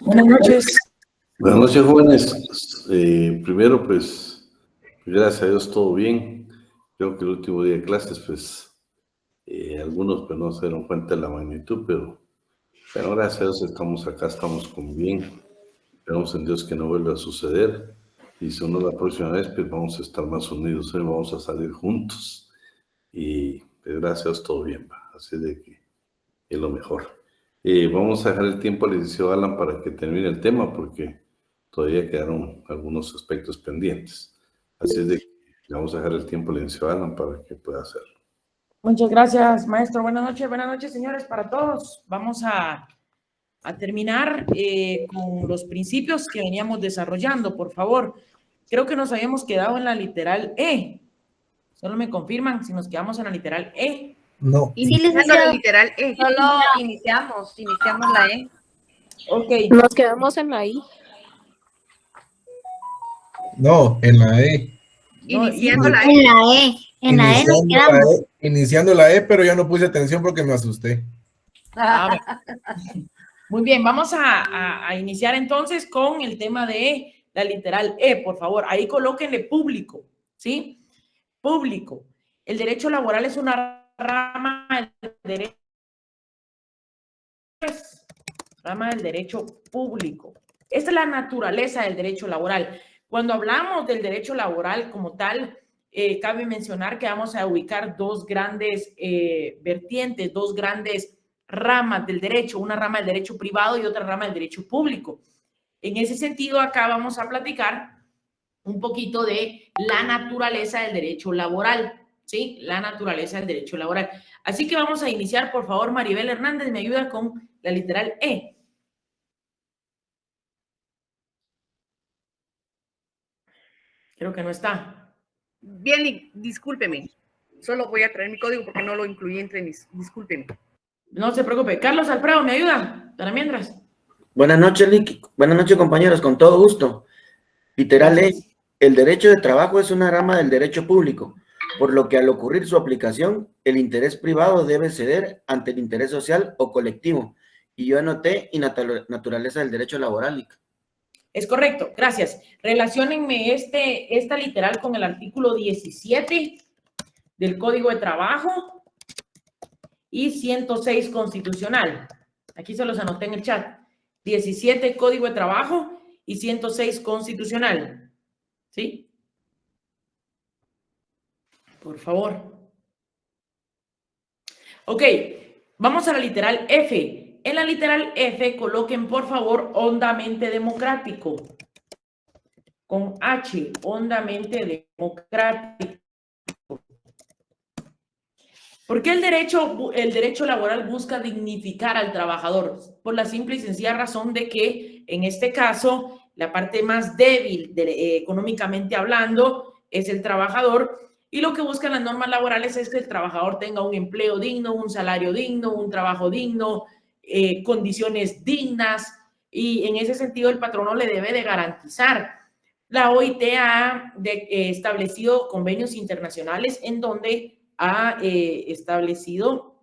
Buenas noches. Buenas noches, jóvenes. Primero, pues, gracias a Dios, todo bien. Creo que el último día de clases, pues, algunos pues, no se dieron cuenta de la magnitud, pero gracias a Dios estamos acá, estamos con bien. Esperamos en Dios que no vuelva a suceder. Y si no, la próxima vez, pues vamos a estar más unidos, vamos a salir juntos. Y pues, gracias a Dios, todo bien, va. Así de que es lo mejor. Vamos a dejar el tiempo al licenciado Alan para que termine el tema, porque todavía quedaron algunos aspectos pendientes. Así es de que le vamos a dejar el tiempo al licenciado Alan para que pueda hacerlo. Muchas gracias, maestro. Buenas noches, señores, para todos. Vamos a terminar con los principios que veníamos desarrollando, por favor. Creo que nos habíamos quedado en la literal E. Solo me confirman si nos quedamos en la literal E. No. Iniciando la literal E. Solo iniciamos la E. Ok. Nos quedamos en la I. No, en la E. Iniciando la E. En la E. En la E nos quedamos. Iniciando la E, pero ya no puse atención porque me asusté. Muy bien, vamos a iniciar entonces con el tema de la literal E, por favor. Ahí colóquenle público, ¿sí? Público. El derecho laboral es una rama del derecho público. Esta es la naturaleza del derecho laboral. Cuando hablamos del derecho laboral como tal, cabe mencionar que vamos a ubicar dos grandes vertientes, dos grandes ramas del derecho, una rama del derecho privado y otra rama del derecho público. En ese sentido, acá vamos a platicar un poquito de la naturaleza del derecho laboral, ¿sí? La naturaleza del derecho laboral. Así que vamos a iniciar, por favor, Maribel Hernández, me ayuda con la literal E. Creo que no está. Bien, discúlpeme. Solo voy a traer mi código porque no lo incluí entre mis. Discúlpeme. No se preocupe. Carlos Alfredo, ¿me ayuda? Para mientras. Buenas noches, Licky. Buenas noches, compañeros. Con todo gusto. Literal E. El derecho de trabajo es una rama del derecho público, por lo que al ocurrir su aplicación, el interés privado debe ceder ante el interés social o colectivo. Y yo anoté y naturaleza del derecho laboral, Licky. Es correcto, gracias. Relaciónenme esta literal con el artículo 17 del Código de Trabajo y 106 constitucional. Aquí se los anoté en el chat. 17 Código de Trabajo y 106 constitucional. ¿Sí? Por favor. Ok, vamos a la literal F. En la literal F coloquen, por favor, hondamente democrático. Con H, hondamente democrático. ¿Por qué el derecho laboral busca dignificar al trabajador? Por la simple y sencilla razón de que, en este caso, la parte más débil económicamente hablando es el trabajador, y lo que buscan las normas laborales es que el trabajador tenga un empleo digno, un salario digno, un trabajo digno, condiciones dignas, y en ese sentido el patrono le debe de garantizar. La OIT ha establecido convenios internacionales en donde ha establecido,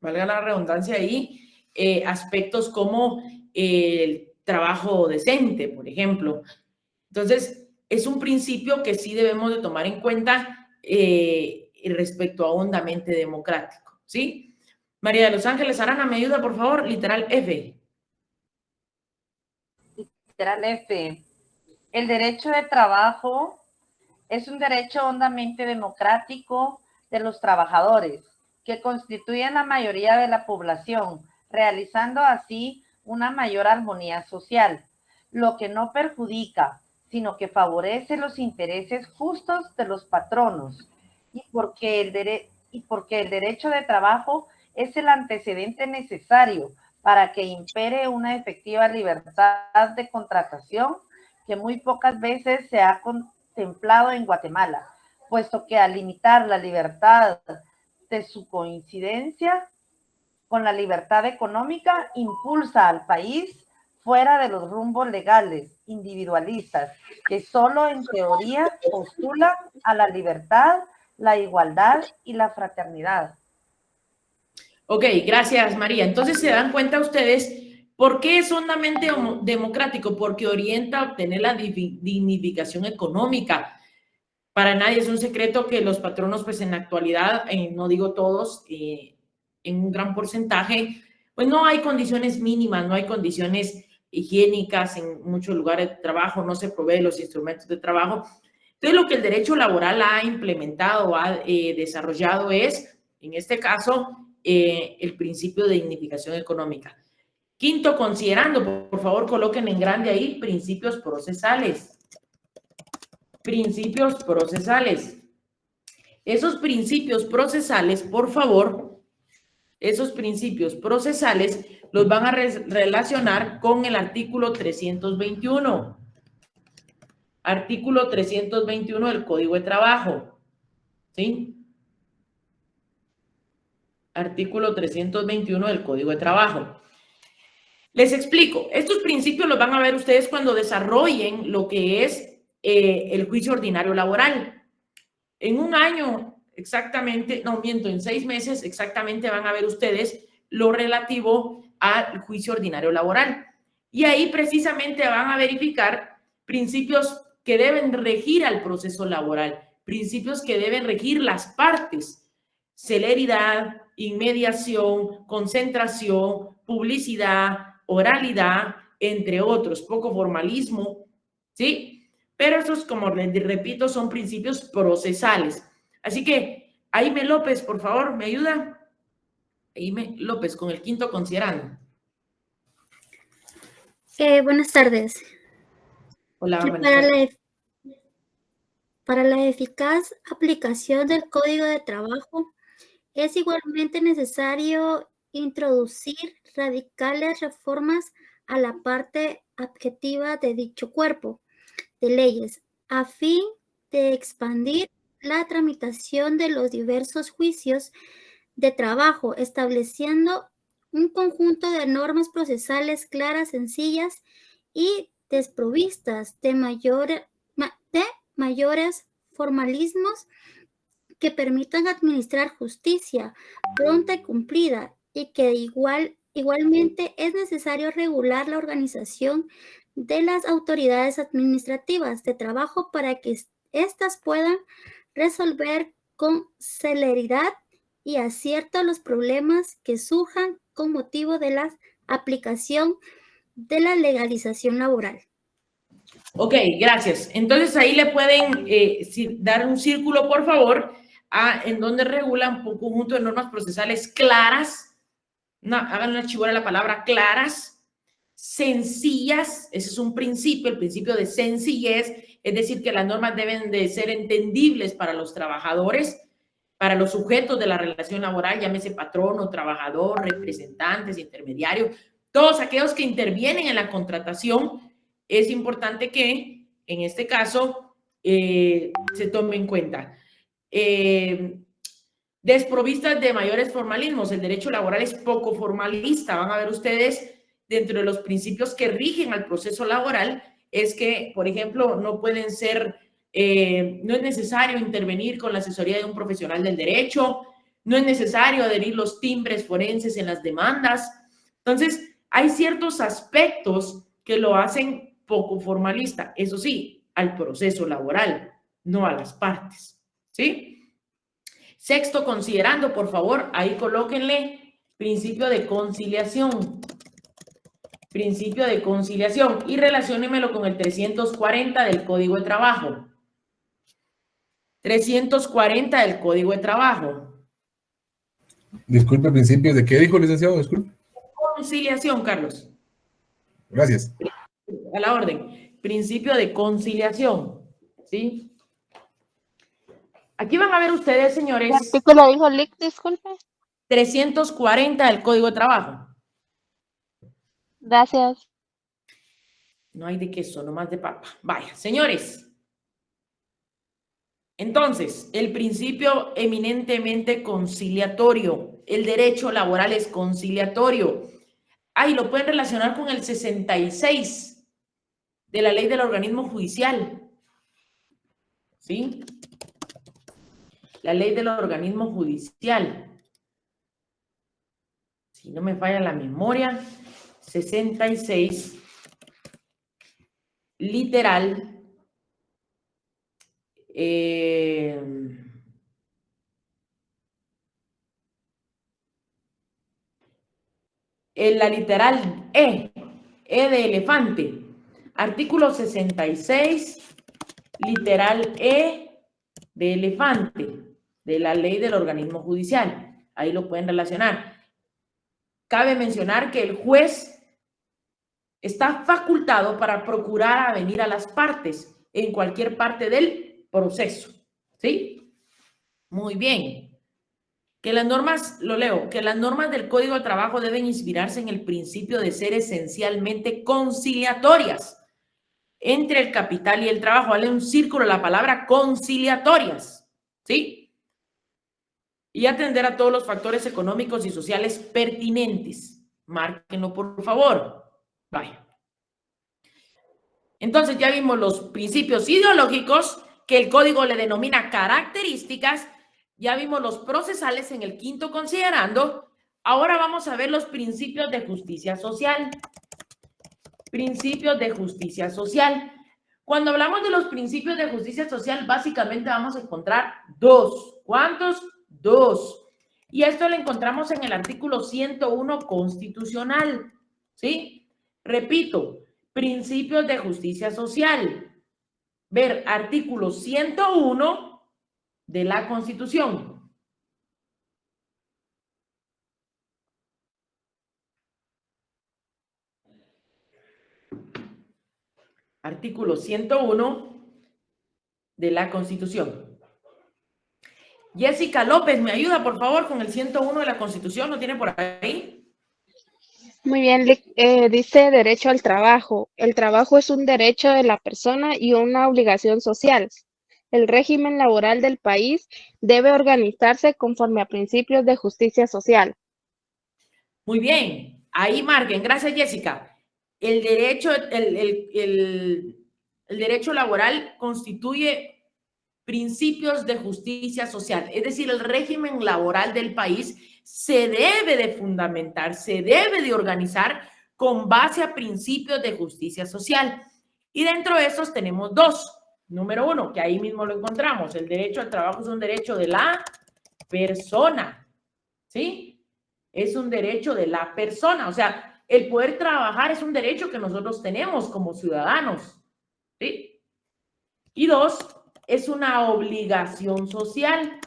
valga la redundancia ahí, aspectos como el trabajo decente, por ejemplo. Entonces, es un principio que sí debemos de tomar en cuenta respecto a hondamente democrático, ¿sí? María de los Ángeles Arana, ¿me ayuda, por favor? Literal F. Literal F. El derecho de trabajo es un derecho hondamente democrático de los trabajadores, que constituyen la mayoría de la población, realizando así una mayor armonía social, lo que no perjudica, sino que favorece los intereses justos de los patronos, y porque el derecho de trabajo es el antecedente necesario para que impere una efectiva libertad de contratación que muy pocas veces se ha contemplado en Guatemala, puesto que al limitar la libertad de su coincidencia con la libertad económica, impulsa al país fuera de los rumbos legales individualistas, que solo en teoría postulan a la libertad, la igualdad y la fraternidad. Ok, gracias, María. Entonces, se dan cuenta ustedes ¿Por qué es hondamente democrático? Porque orienta a obtener la dignificación económica. Para nadie es un secreto que los patronos, pues en la actualidad, no digo todos, en un gran porcentaje, pues no hay condiciones mínimas, no hay condiciones higiénicas en muchos lugares de trabajo, no se provee los instrumentos de trabajo. Entonces, lo que el derecho laboral ha implementado, ha desarrollado es, en este caso, el principio de dignificación económica. Quinto, considerando, por favor, coloquen en grande ahí, principios procesales. Principios procesales. Esos principios procesales, por favor, esos principios procesales los van a relacionar con el artículo 321. Artículo 321 del Código de Trabajo. ¿Sí? Artículo 321 del Código de Trabajo. Les explico. Estos principios los van a ver ustedes cuando desarrollen lo que es el juicio ordinario laboral. En un año exactamente, no miento, en 6 meses exactamente van a ver ustedes lo relativo al juicio ordinario laboral. Y ahí precisamente van a verificar principios que deben regir al proceso laboral, principios que deben regir las partes: celeridad, inmediación, concentración, publicidad, oralidad, entre otros, poco formalismo, ¿sí? Pero estos, como les repito, son principios procesales. Así que, Aime López, por favor, ¿me ayuda? Aime López, con el quinto considerando. Buenas tardes. Hola, buenas tardes. Para la eficaz aplicación del Código de Trabajo, es igualmente necesario introducir radicales reformas a la parte adjetiva de dicho cuerpo de leyes, a fin de expandir la tramitación de los diversos juicios de trabajo, estableciendo un conjunto de normas procesales claras, sencillas y desprovistas de mayores formalismos, que permitan administrar justicia pronta y cumplida, y que igualmente es necesario regular la organización de las autoridades administrativas de trabajo para que éstas puedan resolver con celeridad y acierto los problemas que surjan con motivo de la aplicación de la legalización laboral. Ok, gracias. Entonces ahí le pueden dar un círculo, por favor, en donde regulan un conjunto de normas procesales claras. Hagan una chivora la palabra claras, sencillas. Ese es un principio, el principio de sencillez, es decir, que las normas deben de ser entendibles para los trabajadores, para los sujetos de la relación laboral, llámese patrono, trabajador, representantes, intermediarios, todos aquellos que intervienen en la contratación. Es importante que, en este caso, se tome en cuenta. Desprovistas de mayores formalismos. El derecho laboral es poco formalista. Van a ver ustedes, dentro de los principios que rigen al proceso laboral, es que, por ejemplo, no pueden ser, no es necesario intervenir con la asesoría de un profesional del derecho, no es necesario adherir los timbres forenses en las demandas. Entonces, hay ciertos aspectos que lo hacen poco formalista, eso sí, al proceso laboral, no a las partes, ¿sí? Sexto, considerando, por favor, ahí colóquenle principio de conciliación. Principio de conciliación y relaciónemelo con el 340 del Código de Trabajo. 340 del Código de Trabajo. Disculpe, ¿principios de qué dijo, licenciado? Disculpe. Conciliación, Carlos. Gracias. A la orden. Principio de conciliación, ¿sí? Aquí van a ver ustedes, señores. ¿Qué artículo dijo Lick? Disculpe. 340 del Código de Trabajo. Gracias. No hay de queso, nomás de papa. Vaya, señores. Entonces, el principio eminentemente conciliatorio. El derecho laboral es conciliatorio. Ahí lo pueden relacionar con el 66 de la ley del organismo judicial. ¿Sí? La ley del organismo judicial. Si no me falla la memoria, 66, literal, en la literal E de elefante. Artículo 66, literal E de elefante, de la ley del organismo judicial. Ahí lo pueden relacionar. Cabe mencionar que el juez está facultado para procurar avenir a las partes en cualquier parte del proceso. ¿Sí? Muy bien. Que las normas, lo leo, que las normas del Código de Trabajo deben inspirarse en el principio de ser esencialmente conciliatorias entre el capital y el trabajo. Dale un círculo a la palabra conciliatorias, ¿sí? Y atender a todos los factores económicos y sociales pertinentes. Márquenlo, por favor. Vaya. Entonces ya vimos los principios ideológicos que el código le denomina características. Ya vimos los procesales en el quinto considerando. Ahora vamos a ver los principios de justicia social. Principios de justicia social. Cuando hablamos de los principios de justicia social, básicamente vamos a encontrar dos. ¿Cuántos? Dos. Y esto lo encontramos en el artículo 101 constitucional. ¿Sí? Repito, principios de justicia social. Ver artículo 101 de la Constitución. Artículo 101 de la Constitución. Jessica López, ¿me ayuda, por favor, con el 101 de la Constitución? ¿Lo tiene por ahí? Muy bien, dice derecho al trabajo. El trabajo es un derecho de la persona y una obligación social. El régimen laboral del país debe organizarse conforme a principios de justicia social. Muy bien, ahí marquen. Gracias, Jessica. El derecho laboral constituye principios de justicia social, es decir, el régimen laboral del país se debe de fundamentar, se debe de organizar con base a principios de justicia social. Y dentro de esos tenemos dos. Número uno, que ahí mismo lo encontramos, el derecho al trabajo es un derecho de la persona, ¿sí? Es un derecho de la persona, o sea, el poder trabajar es un derecho que nosotros tenemos como ciudadanos, ¿sí? Y dos, es una obligación social,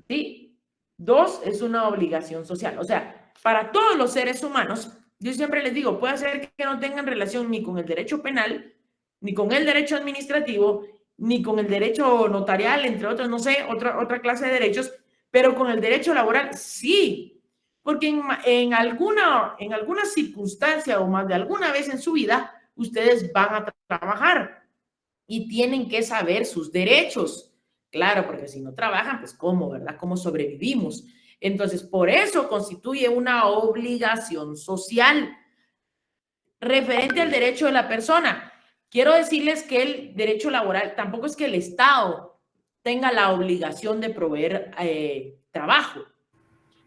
¿sí? Dos, es una obligación social, o sea, para todos los seres humanos, yo siempre les digo, puede ser que no tengan relación ni con el derecho penal, ni con el derecho administrativo, ni con el derecho notarial, entre otros, no sé, otra clase de derechos, pero con el derecho laboral sí, porque en alguna circunstancia o más de alguna vez en su vida, ustedes van a trabajar y tienen que saber sus derechos. Claro, porque si no trabajan, pues ¿cómo, verdad? ¿Cómo sobrevivimos? Entonces, por eso constituye una obligación social referente al derecho de la persona. Quiero decirles que el derecho laboral tampoco es que el Estado tenga la obligación de proveer trabajo,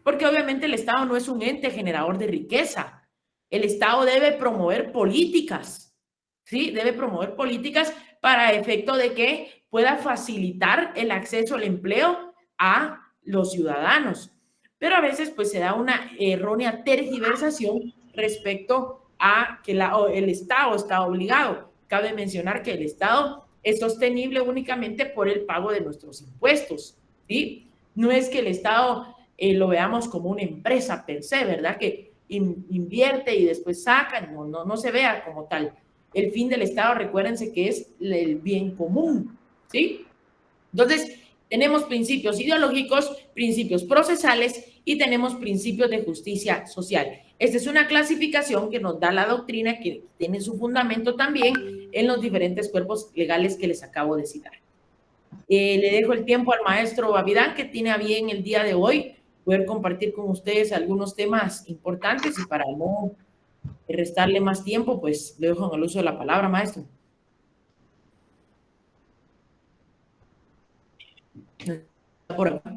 porque obviamente el Estado no es un ente generador de riqueza. El Estado debe promover políticas, ¿sí? Debe promover políticas para efecto de que pueda facilitar el acceso al empleo a los ciudadanos. Pero a veces pues se da una errónea tergiversación respecto a que el Estado está obligado. Cabe mencionar que el Estado es sostenible únicamente por el pago de nuestros impuestos, ¿sí? No es que el Estado lo veamos como una empresa per se, ¿verdad? Que invierte y después saca, no se vea como tal. El fin del Estado, recuérdense que es el bien común, ¿sí? Entonces, tenemos principios ideológicos, principios procesales y tenemos principios de justicia social. Esta es una clasificación que nos da la doctrina, que tiene su fundamento también en los diferentes cuerpos legales que les acabo de citar. Le dejo el tiempo al maestro Abidán, que tiene a bien el día de hoy poder compartir con ustedes algunos temas importantes, y para no restarle más tiempo, pues le dejo en el uso de la palabra, maestro. Por acá.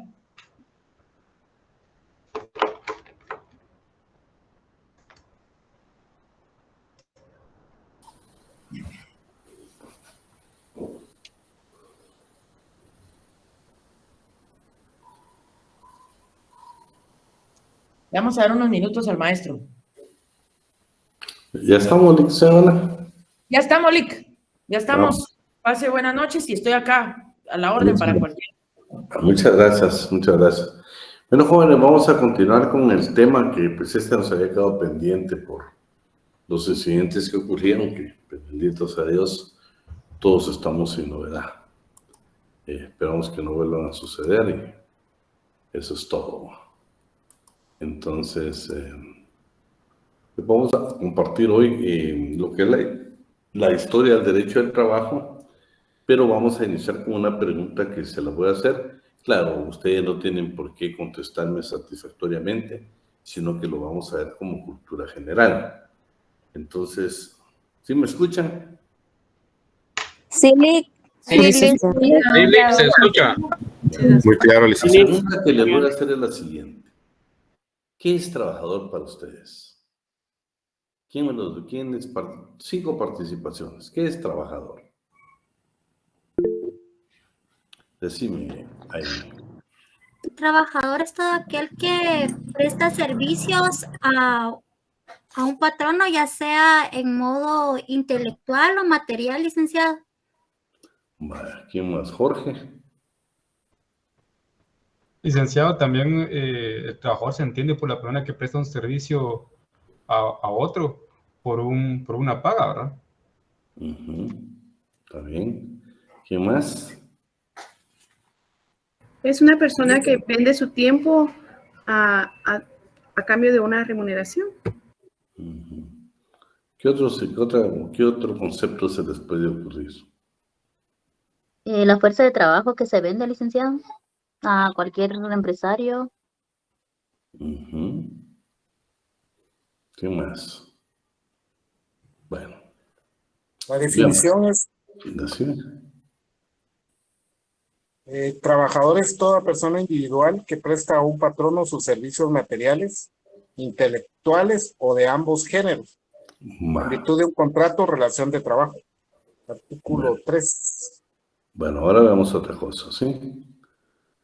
Vamos a dar unos minutos al maestro. Ya estamos, Lic, señora. Ya estamos, Lic. Ya estamos. Pase buenas noches y estoy acá a la orden para cualquier. Muchas gracias, muchas gracias. Bueno, jóvenes, vamos a continuar con el tema que pues nos había quedado pendiente por los incidentes que ocurrieron, que pues, benditos a Dios, todos estamos sin novedad. Esperamos que no vuelvan a suceder y eso es todo. Entonces, vamos a compartir hoy lo que es la historia del derecho del trabajo, pero vamos a iniciar con una pregunta que se la voy a hacer. Claro, ustedes no tienen por qué contestarme satisfactoriamente, sino que lo vamos a ver como cultura general. Entonces, ¿sí me escuchan? Sí, Lic. Sí, Sí, Lic. Sí, Lic, se escucha. Muy claro, La licenciado. pregunta que les voy a hacer es la siguiente. ¿Qué es trabajador para ustedes? ¿Quién es 5 participaciones? ¿Qué es trabajador? Decime ahí. Trabajador es todo aquel que presta servicios a un patrono, ya sea en modo intelectual o material, licenciado. Vale, ¿quién más? Jorge. Licenciado, también el trabajador se entiende por la persona que presta un servicio a otro por una paga, ¿verdad? Está bien. ¿Quién más? Es una persona que vende su tiempo a cambio de una remuneración. ¿Qué otro concepto se les puede ocurrir? La fuerza de trabajo que se vende, licenciado, a cualquier empresario. ¿Qué más? Bueno. La definición es, trabajador es toda persona individual que presta a un patrono sus servicios materiales, intelectuales o de ambos géneros, en virtud de un contrato o relación de trabajo. Artículo 3. Bueno, ahora veamos otra cosa, ¿sí?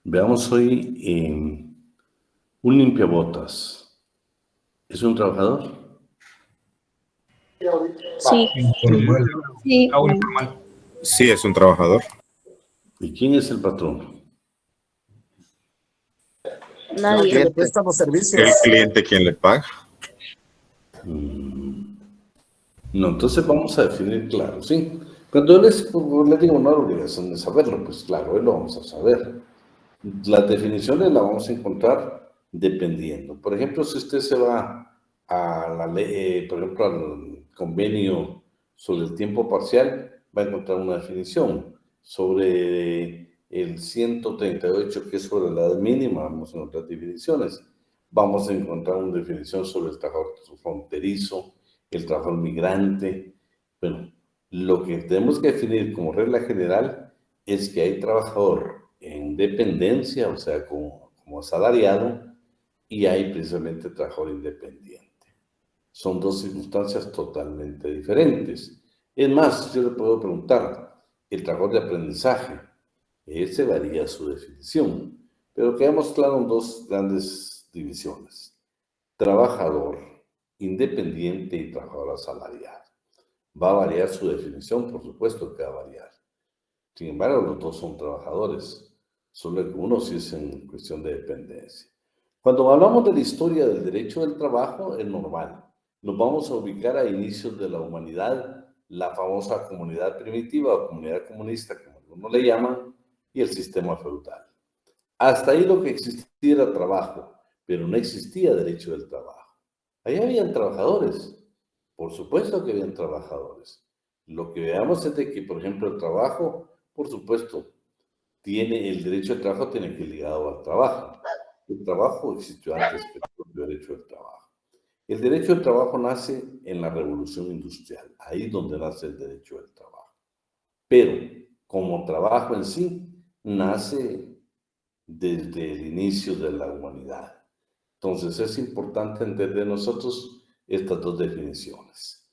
Veamos hoy un limpiabotas. ¿Es un trabajador? Sí. Sí. Sí, es un trabajador. ¿Y quién es el patrón? Nadie. Que le presta los servicios. El cliente quien le paga. No, entonces vamos a definir claro, ¿sí? Cuando les digo una obligación de saberlo, pues claro, lo vamos a saber. Las definiciones las vamos a encontrar dependiendo. Por ejemplo, si usted se va a la ley, por ejemplo, al convenio sobre el tiempo parcial, va a encontrar una definición. Sobre el 138, que es sobre la edad mínima, vamos a encontrar definiciones. Vamos a encontrar una definición sobre el trabajador fronterizo, el trabajador migrante. Bueno, lo que tenemos que definir como regla general es que hay trabajador en dependencia, o sea, como asalariado, y hay precisamente trabajador independiente. Son dos circunstancias totalmente diferentes. Es más, yo le puedo preguntar, el trabajador de aprendizaje, ese varía su definición, pero quedamos claro en dos grandes divisiones: trabajador independiente y trabajador asalariado. Va a variar su definición, por supuesto que va a variar. Sin embargo, los dos son trabajadores, solo que uno sí es en cuestión de dependencia. Cuando hablamos de la historia del derecho del trabajo, es normal. Nos vamos a ubicar a inicios de la humanidad, la famosa comunidad primitiva o comunidad comunista, como algunos le llaman, y el sistema feudal. Hasta ahí lo que existía era trabajo, pero no existía derecho del trabajo. Ahí habían trabajadores, por supuesto que habían trabajadores. Lo que veamos es de que, por ejemplo, el trabajo, por supuesto, el derecho del trabajo tiene que ir ligado al trabajo. El trabajo existió antes que el derecho del trabajo. El derecho del trabajo nace en la revolución industrial, ahí es donde nace el derecho del trabajo. Pero como trabajo en sí, nace desde el inicio de la humanidad. Entonces es importante entender nosotros estas dos definiciones.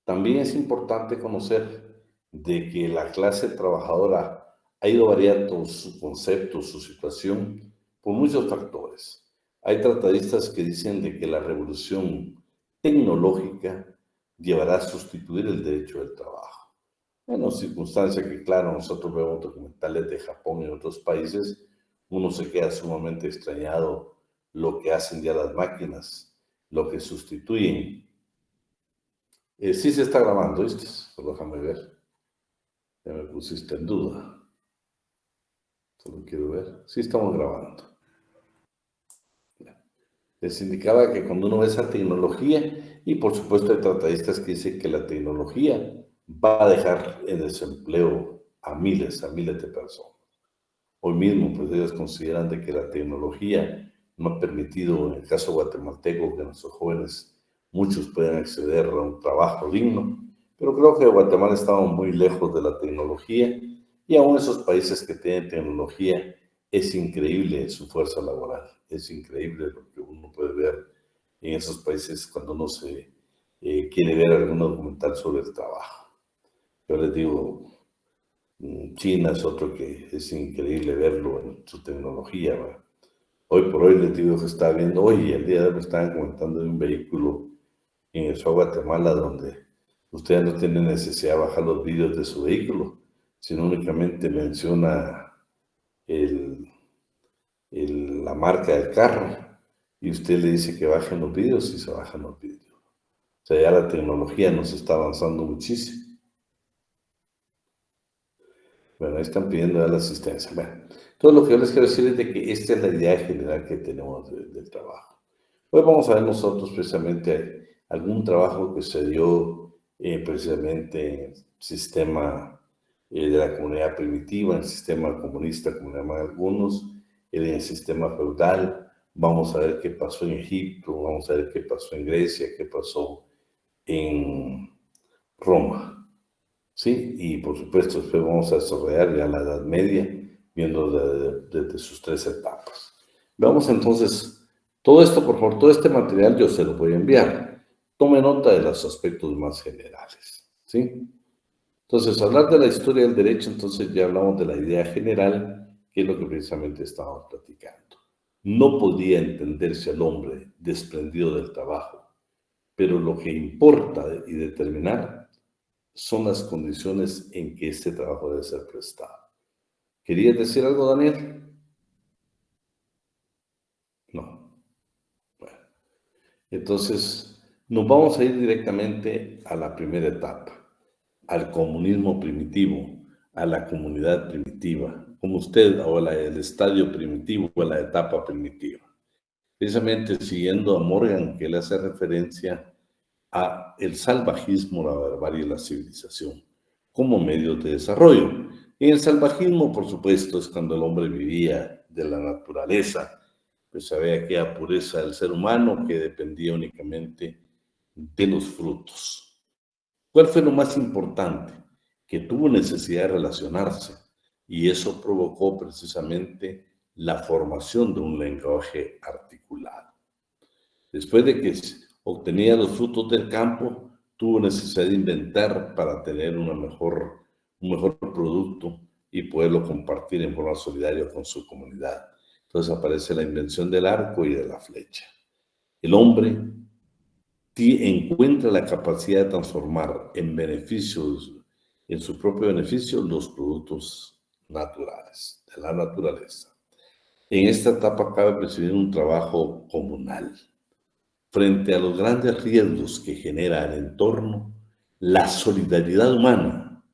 También es importante conocer de que la clase trabajadora ha ido variando su concepto, su situación, por muchos factores. Hay tratadistas que dicen de que la revolución tecnológica llevará a sustituir el derecho del trabajo. Bueno, circunstancia que, claro, nosotros vemos documentales de Japón y otros países, uno se queda sumamente extrañado lo que hacen ya las máquinas, lo que sustituyen. Sí se está grabando, ¿viste? Solo déjame ver. Ya me pusiste en duda. Solo quiero ver. Sí estamos grabando. Les indicaba que cuando uno ve esa tecnología, y por supuesto hay tratadistas que dicen que la tecnología va a dejar en desempleo a miles de personas. Hoy mismo, pues ellos consideran de que la tecnología no ha permitido, en el caso guatemalteco, que nuestros jóvenes, muchos puedan acceder a un trabajo digno, pero creo que Guatemala estamos muy lejos de la tecnología, y aún esos países que tienen tecnología, es increíble su fuerza laboral, es increíble lo que uno puede ver en esos países cuando uno se quiere ver algún documental sobre el trabajo. Yo les digo, China es otro que es increíble verlo en su tecnología, ¿verdad? Hoy por hoy les digo que está viendo, hoy el día de hoy me estaban comentando de un vehículo en el sur de Guatemala donde ustedes no tienen necesidad de bajar los vidrios de su vehículo, sino únicamente menciona la marca del carro y usted le dice que bajen los vidrios y se bajan los vidrios. O sea, ya la tecnología nos está avanzando muchísimo. Bueno, ahí están pidiendo ya la asistencia. Bueno, todo lo que yo les quiero decir es de que esta es la idea general que tenemos del trabajo. Hoy vamos a ver nosotros precisamente algún trabajo que se dio precisamente en el sistema de la comunidad primitiva, en el sistema comunista, como le llaman algunos, en el sistema feudal. Vamos a ver qué pasó en Egipto, vamos a ver qué pasó en Grecia, qué pasó en Roma. Sí, y por supuesto después vamos a desarrollar ya la Edad Media, viendo desde sus tres etapas. Veamos entonces, todo esto, por favor, todo este material yo se lo voy a enviar. Tome nota de los aspectos más generales, ¿sí? Entonces, hablar de la historia del derecho, entonces ya hablamos de la idea general, que es lo que precisamente estábamos platicando. No podía entenderse al hombre desprendido del trabajo, pero lo que importa y determinar son las condiciones en que este trabajo debe ser prestado. ¿Querías decir algo, Daniel? No. Bueno. Entonces, nos vamos a ir directamente a la primera etapa, al comunismo primitivo, a la comunidad primitiva, como usted, o el estadio primitivo, o la etapa primitiva. Precisamente siguiendo a Morgan, que le hace referencia a el salvajismo, la barbarie y la civilización como medios de desarrollo. En el salvajismo, por supuesto, es cuando el hombre vivía de la naturaleza, pues había aquella pureza del ser humano que dependía únicamente de los frutos. ¿Cuál fue lo más importante? Que tuvo necesidad de relacionarse, y eso provocó precisamente la formación de un lenguaje articulado. Después de que obtenía los frutos del campo, tuvo necesidad de inventar para tener un mejor producto y poderlo compartir en forma solidaria con su comunidad. Entonces aparece la invención del arco y de la flecha. El hombre encuentra la capacidad de transformar en beneficios, en su propio beneficio, los productos naturales, de la naturaleza. En esta etapa cabe presidir un trabajo comunal. Frente a los grandes riesgos que genera el entorno, la solidaridad humana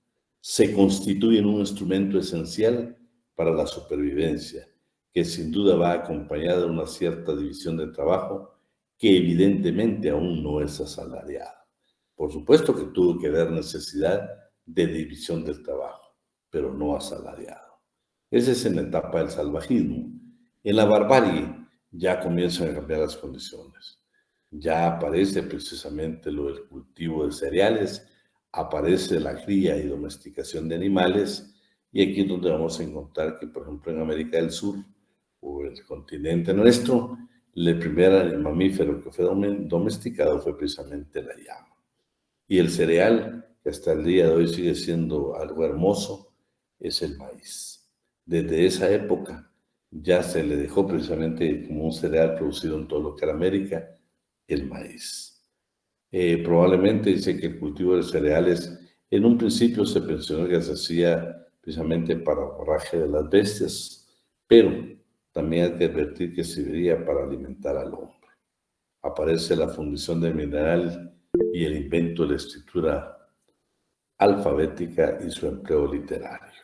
se constituye en un instrumento esencial para la supervivencia, que sin duda va acompañada de una cierta división de trabajo que evidentemente aún no es asalariada. Por supuesto que tuvo que haber necesidad de división del trabajo, pero no asalariado. Esa es en la etapa del salvajismo. En la barbarie ya comienzan a cambiar las condiciones. Ya aparece precisamente lo del cultivo de cereales, aparece la cría y domesticación de animales, y aquí es donde vamos a encontrar que, por ejemplo, en América del Sur, o el continente nuestro, el primer mamífero que fue domesticado fue precisamente la llama. Y el cereal, que hasta el día de hoy sigue siendo algo hermoso, es el maíz. Desde esa época, ya se le dejó precisamente como un cereal producido en todo lo que era América, el maíz. Probablemente dice que el cultivo de cereales en un principio se pensó que se hacía precisamente para forraje de las bestias, pero también hay que advertir que serviría para alimentar al hombre. Aparece la fundición del mineral y el invento de la escritura alfabética y su empleo literario.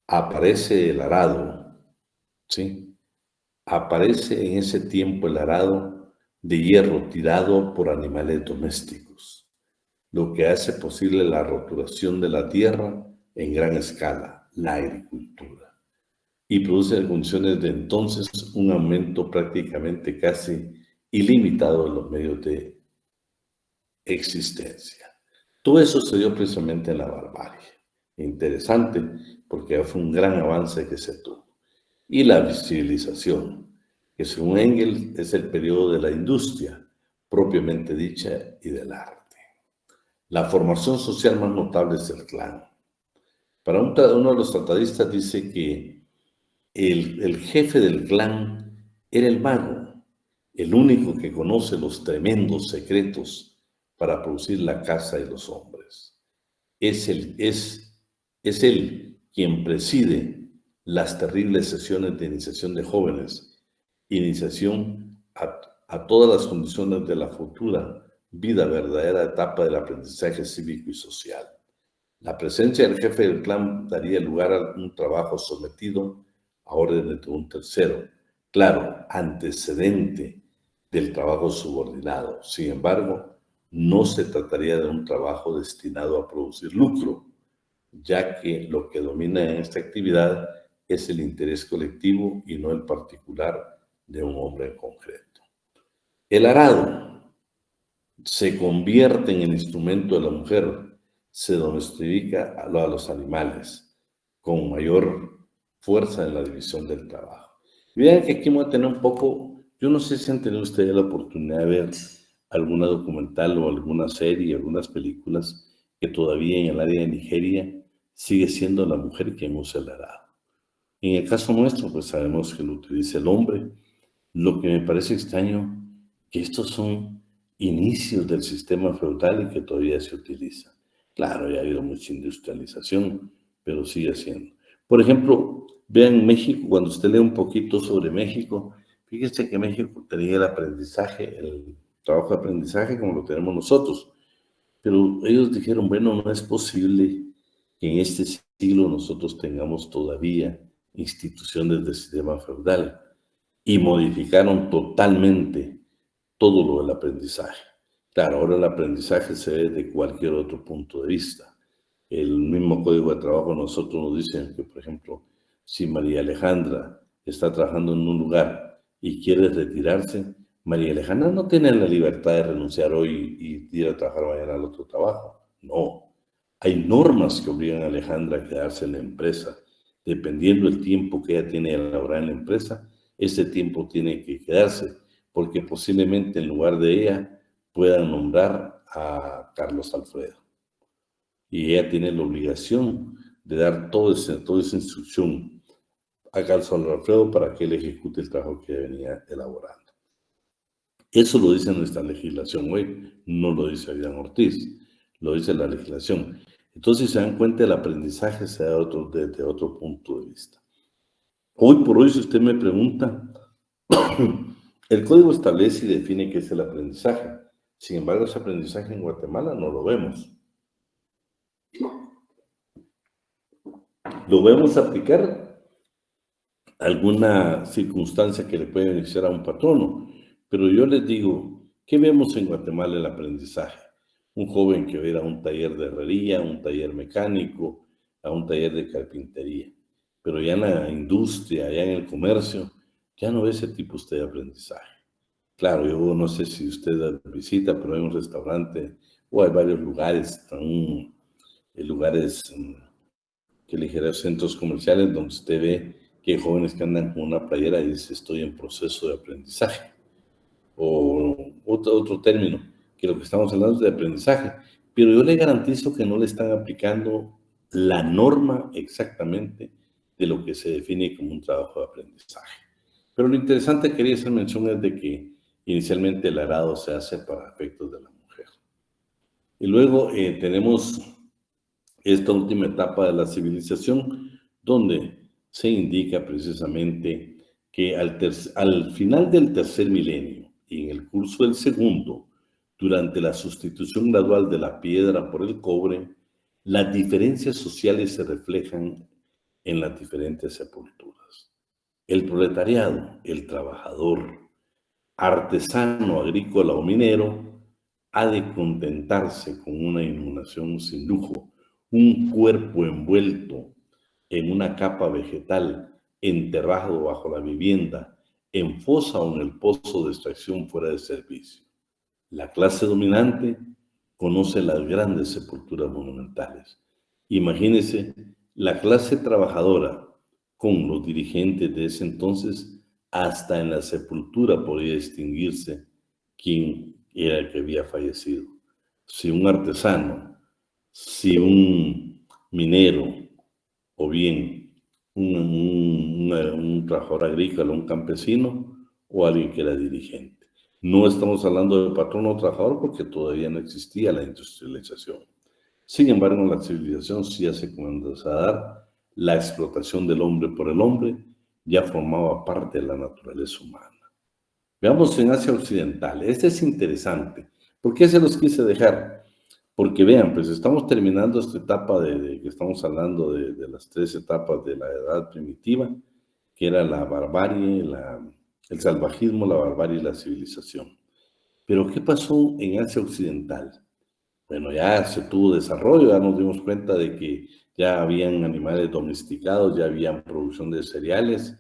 Aparece el arado, ¿sí? Aparece en ese tiempo el arado de hierro tirado por animales domésticos, lo que hace posible la roturación de la tierra en gran escala, la agricultura, y produce en condiciones de entonces un aumento prácticamente casi ilimitado de los medios de existencia. Todo eso se dio precisamente en la barbarie. Interesante, porque fue un gran avance que se tuvo. Y la civilización, que según Engels es el periodo de la industria, propiamente dicha, y del arte. La formación social más notable es el clan. Para uno de los tratadistas dice que el jefe del clan era el mago, el único que conoce los tremendos secretos para producir la casa y los hombres. Es él quien preside las terribles sesiones de iniciación de jóvenes, iniciación a todas las condiciones de la futura vida, verdadera etapa del aprendizaje cívico y social. La presencia del jefe del clan daría lugar a un trabajo sometido a órdenes de un tercero, claro, antecedente del trabajo subordinado. Sin embargo, no se trataría de un trabajo destinado a producir lucro, ya que lo que domina en esta actividad es el interés colectivo y no el particular de un hombre en concreto. El arado se convierte en el instrumento de la mujer, se domestica a los animales con mayor fuerza en la división del trabajo. Y vean que aquí vamos a tener un poco, yo no sé si han tenido ustedes la oportunidad de ver alguna documental o alguna serie, algunas películas que todavía en el área de Nigeria sigue siendo la mujer quien usa el arado. En el caso nuestro, pues sabemos que lo utiliza el hombre. Lo que me parece extraño, que estos son inicios del sistema feudal y que todavía se utiliza. Claro, ya ha habido mucha industrialización, pero sigue siendo. Por ejemplo, vean México, cuando usted lee un poquito sobre México, fíjese que México tenía el aprendizaje, el trabajo de aprendizaje como lo tenemos nosotros, pero ellos dijeron, bueno, no es posible que en este siglo nosotros tengamos todavía instituciones del sistema feudal, y modificaron totalmente todo lo del aprendizaje. Claro, ahora el aprendizaje se ve de cualquier otro punto de vista. El mismo Código de Trabajo nosotros nos dicen que, por ejemplo, si María Alejandra está trabajando en un lugar y quiere retirarse, María Alejandra no tiene la libertad de renunciar hoy y ir a trabajar mañana al otro trabajo. No. Hay normas que obligan a Alejandra a quedarse en la empresa. Dependiendo del tiempo que ella tiene de laborar en la empresa, ese tiempo tiene que quedarse, porque posiblemente en lugar de ella puedan nombrar a Carlos Alfredo. Y ella tiene la obligación de dar toda esa instrucción a Carlos Alfredo para que él ejecute el trabajo que venía elaborando. Eso lo dice nuestra legislación hoy, no lo dice Adrián Ortiz, lo dice la legislación. Entonces, si se dan cuenta, el aprendizaje se da desde otro punto de vista. Hoy por hoy, si usted me pregunta, el código establece y define qué es el aprendizaje. Sin embargo, ese aprendizaje en Guatemala no lo vemos. Lo vemos aplicar alguna circunstancia que le puede beneficiar a un patrono. Pero yo les digo, ¿qué vemos en Guatemala el aprendizaje? Un joven que va a ir a un taller de herrería, a un taller mecánico, a un taller de carpintería. Pero ya en la industria, ya en el comercio, ya no ve ese tipo usted de aprendizaje. Claro, yo no sé si usted visita, pero hay un restaurante o hay varios lugares, que le dijera centros comerciales donde usted ve que hay jóvenes que andan con una playera y dice estoy en proceso de aprendizaje. O otro término, que lo que estamos hablando es de aprendizaje, pero yo le garantizo que no le están aplicando la norma exactamente de lo que se define como un trabajo de aprendizaje. Pero lo interesante que quería hacer mención es de que inicialmente el arado se hace para efectos de la mujer. Y luego tenemos esta última etapa de la civilización, donde se indica precisamente que al final del tercer milenio y en el curso del segundo, durante la sustitución gradual de la piedra por el cobre, las diferencias sociales se reflejan en las diferentes sepulturas. El proletariado, el trabajador, artesano, agrícola o minero, ha de contentarse con una inhumación sin lujo, un cuerpo envuelto en una capa vegetal, enterrado bajo la vivienda, en fosa o en el pozo de extracción fuera de servicio. La clase dominante conoce las grandes sepulturas monumentales. Imagínese la clase trabajadora con los dirigentes de ese entonces, hasta en la sepultura podía distinguirse quién era el que había fallecido. Si un artesano, si un minero, o bien un trabajador agrícola, un campesino, o alguien que era dirigente. No estamos hablando de patrón o trabajador porque todavía no existía la industrialización. Sin embargo, la civilización sí hace comenzar a dar la explotación del hombre por el hombre, ya formaba parte de la naturaleza humana. Veamos en Asia Occidental. Este es interesante. ¿Por qué se los quise dejar? Porque vean, pues estamos terminando esta etapa de que estamos hablando de las 3 etapas de la edad primitiva, que era la barbarie, el salvajismo, la barbarie y la civilización. Pero ¿qué pasó en Asia Occidental? Bueno, ya se tuvo desarrollo, ya nos dimos cuenta de que ya habían animales domesticados, ya habían producción de cereales,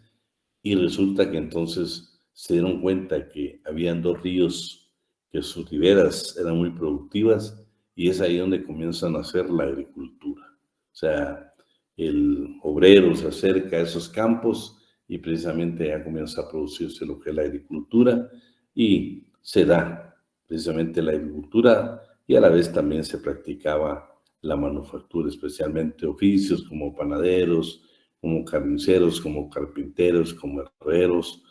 y resulta que entonces se dieron cuenta que habían 2 ríos que sus riberas eran muy productivas, y es ahí donde comienzan a hacer la agricultura. O sea, el obrero se acerca a esos campos y precisamente ya comienza a producirse lo que es la agricultura, y se da precisamente la agricultura, y a la vez también se practicaba la manufactura, especialmente oficios como panaderos, como carniceros, como carpinteros, como herreros,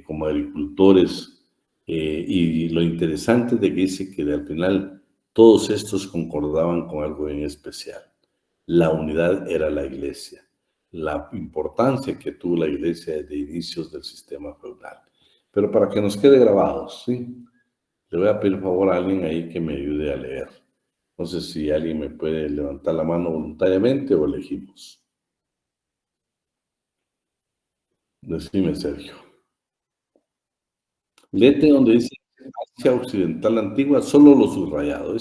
como agricultores. Y lo interesante de que dice que al final todos estos concordaban con algo en especial. La unidad era la iglesia, la importancia que tuvo la iglesia desde inicios del sistema feudal. Pero para que nos quede grabados, ¿sí? Le voy a pedir favor a alguien ahí que me ayude a leer. No sé si alguien me puede levantar la mano voluntariamente o elegimos. Decime, Sergio. Léete donde dice Asia Occidental Antigua, solo lo subrayado.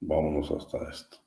Vámonos hasta esto.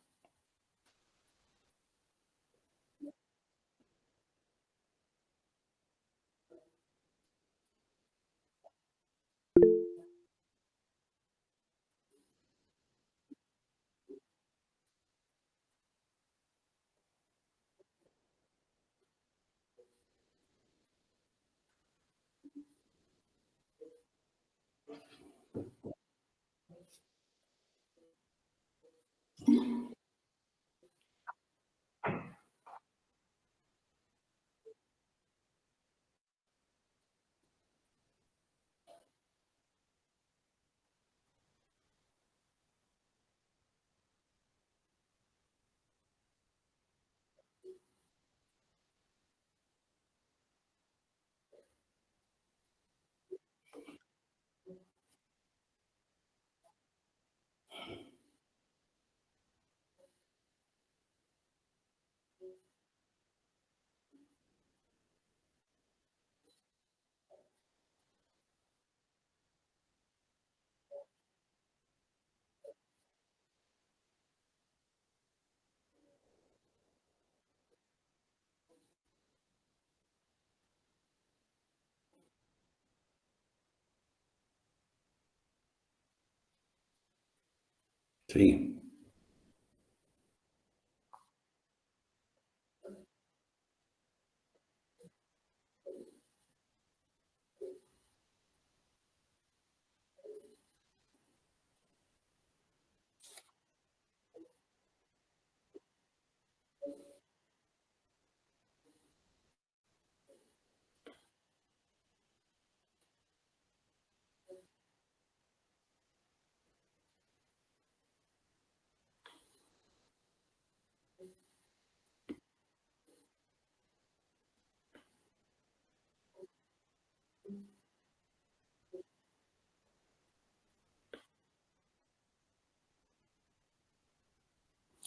Sí.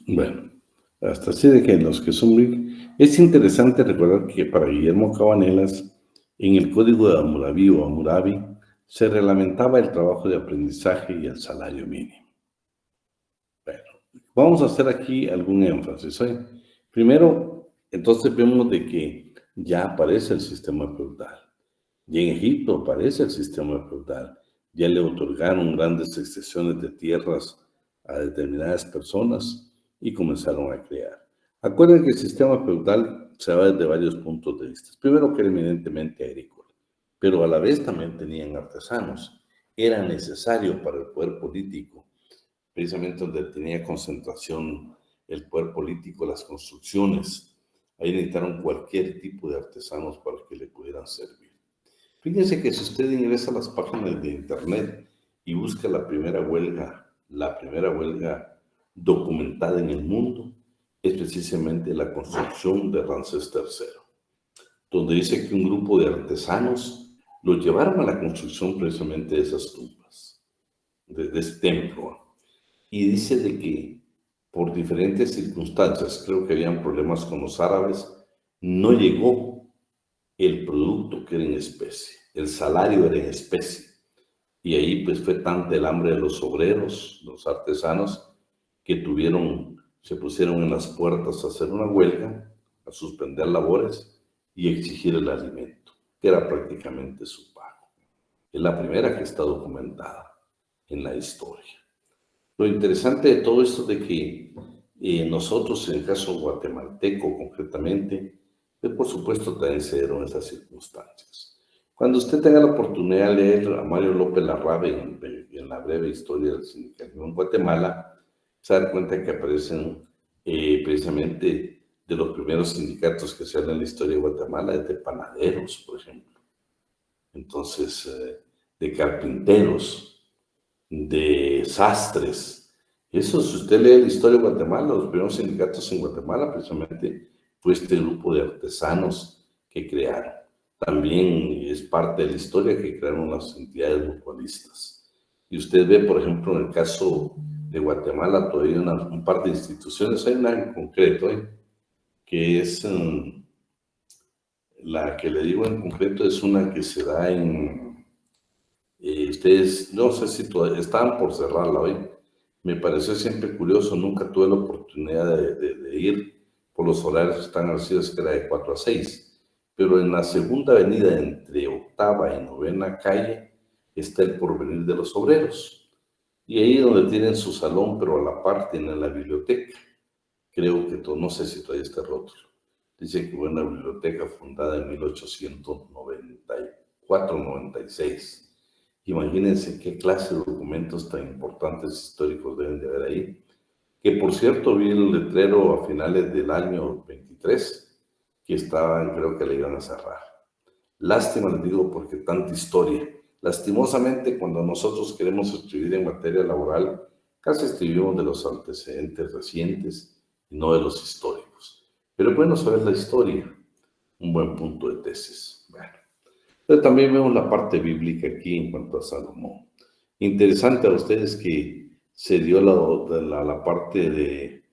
Bueno, hasta así de que los que son muy... Es interesante recordar que para Guillermo Cabanelas, en el Código de Hammurabi o Hammurabi, se reglamentaba el trabajo de aprendizaje y el salario mínimo. Bueno, vamos a hacer aquí algún énfasis. Primero, entonces vemos de que ya aparece el sistema feudal. Y en Egipto aparece el sistema feudal. Ya le otorgaron grandes extensiones de tierras a determinadas personas y comenzaron a crear. Acuérdense que el sistema feudal se va desde varios puntos de vista. Primero que era eminentemente agrícola, pero a la vez también tenían artesanos. Era necesario para el poder político, precisamente donde tenía concentración el poder político, las construcciones. Ahí necesitaron cualquier tipo de artesanos para que le pudieran servir. Fíjense que si usted ingresa a las páginas de internet y busca la primera huelga documentada en el mundo, es precisamente la construcción de Ramsés III, donde dice que un grupo de artesanos lo llevaron a la construcción precisamente de esas tumbas, de ese templo. Y dice de que por diferentes circunstancias, creo que habían problemas con los árabes, no llegó el producto que era en especie, el salario era en especie. Y ahí pues fue tanta el hambre de los obreros, los artesanos, que se pusieron en las puertas a hacer una huelga, a suspender labores y exigir el alimento, que era prácticamente su pago. Es la primera que está documentada en la historia. Lo interesante de todo esto es de que nosotros, en el caso guatemalteco concretamente, pues por supuesto también se dieron esas circunstancias. Cuando usted tenga la oportunidad de leer a Mario López Larrabe en la breve historia del sindicalismo en Guatemala, se da cuenta que aparecen precisamente de los primeros sindicatos que se dan en la historia de Guatemala, de panaderos, por ejemplo. Entonces, de carpinteros, de sastres. Eso, si usted lee la historia de Guatemala, los primeros sindicatos en Guatemala, precisamente fue este grupo de artesanos que crearon. También es parte de la historia que crearon las entidades mutualistas. Y usted ve, por ejemplo, en el caso de Guatemala, todavía un par de instituciones, hay una en concreto, que es la que le digo en concreto, es una que se da en, ustedes, no sé si todavía estaban por cerrarla hoy, me pareció siempre curioso, nunca tuve la oportunidad de ir por los horarios que están hacidos, que era de 4 a 6, pero en la segunda avenida entre 8ª y 9ª calle está el Porvenir de los Obreros. Y ahí es donde tienen su salón, pero a la par tienen la biblioteca. Creo que no sé si todavía está roto. Dice que fue una biblioteca fundada en 1894-96. Imagínense qué clase de documentos tan importantes históricos deben de haber ahí. Que por cierto, vi el letrero a finales del año 23, que creo que le iban a cerrar. Lástima, les digo, porque tanta historia. Lastimosamente, cuando nosotros queremos escribir en materia laboral, casi escribimos de los antecedentes recientes y no de los históricos. Pero es bueno saber la historia, un buen punto de tesis. Bueno, pero también vemos la parte bíblica aquí en cuanto a Salomón. Interesante a ustedes que se dio la parte de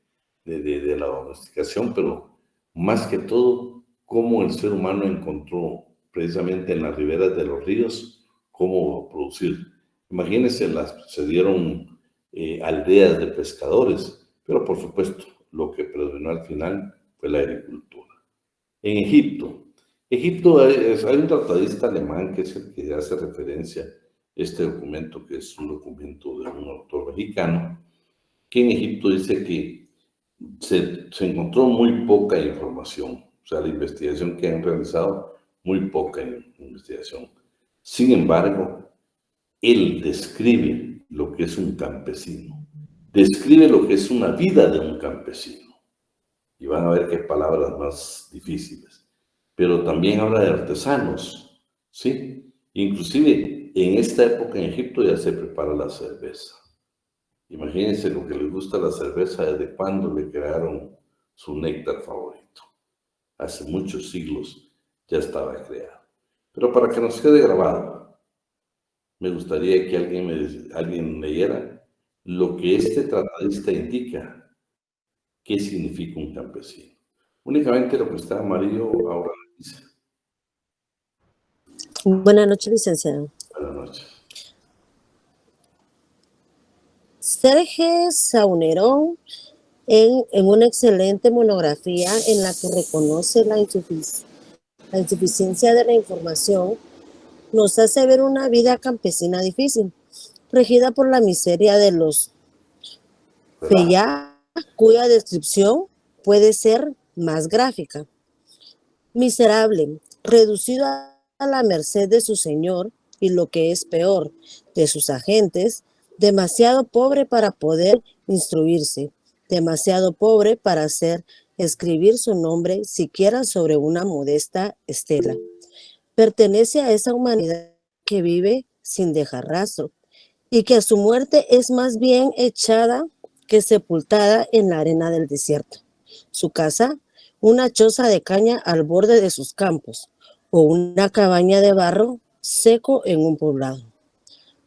la domesticación, pero más que todo, cómo el ser humano encontró precisamente en las riberas de los ríos cómo producir. Imagínense, se dieron aldeas de pescadores, pero por supuesto, lo que predominó al final fue la agricultura. En Egipto hay un tratadista alemán que es el que hace referencia a este documento, que es un documento de un autor mexicano, que en Egipto dice que se encontró muy poca información, o sea, la investigación que han realizado, muy poca investigación. Sin embargo, él describe lo que es un campesino, describe lo que es una vida de un campesino. Y van a ver qué palabras más difíciles. Pero también habla de artesanos, ¿sí? Inclusive, en esta época en Egipto ya se prepara la cerveza. Imagínense lo que les gusta la cerveza desde cuando le crearon su néctar favorito. Hace muchos siglos ya estaba creado. Pero para que nos quede grabado, me gustaría que alguien leyera lo que este tratadista indica. ¿Qué significa un campesino? Únicamente lo que está amarillo ahora dice. Buenas noches, licenciado. Buenas noches. Serge Sauneron, en una excelente monografía en la que reconoce la insuficiencia de la información, nos hace ver una vida campesina difícil, regida por la miseria de los Feyá, cuya descripción puede ser más gráfica. Miserable, reducido a la merced de su señor y, lo que es peor, de sus agentes, demasiado pobre para poder instruirse, demasiado pobre para hacer escribir su nombre siquiera sobre una modesta estela. Pertenece a esa humanidad que vive sin dejar rastro y que a su muerte es más bien echada que sepultada en la arena del desierto. Su casa, una choza de caña al borde de sus campos, o una cabaña de barro seco en un poblado.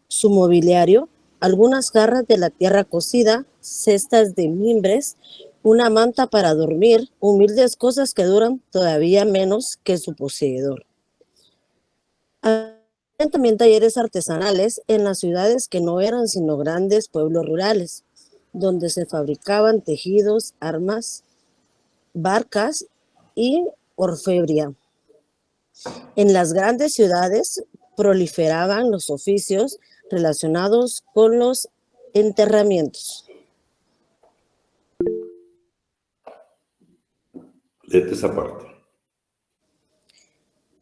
Su mobiliario, algunas jarras de la tierra cocida, cestas de mimbres, una manta para dormir, humildes cosas que duran todavía menos que su poseedor. Había también talleres artesanales en las ciudades que no eran sino grandes pueblos rurales, donde se fabricaban tejidos, armas, barcas y orfebrería. En las grandes ciudades proliferaban los oficios relacionados con los enterramientos. Léete esa parte.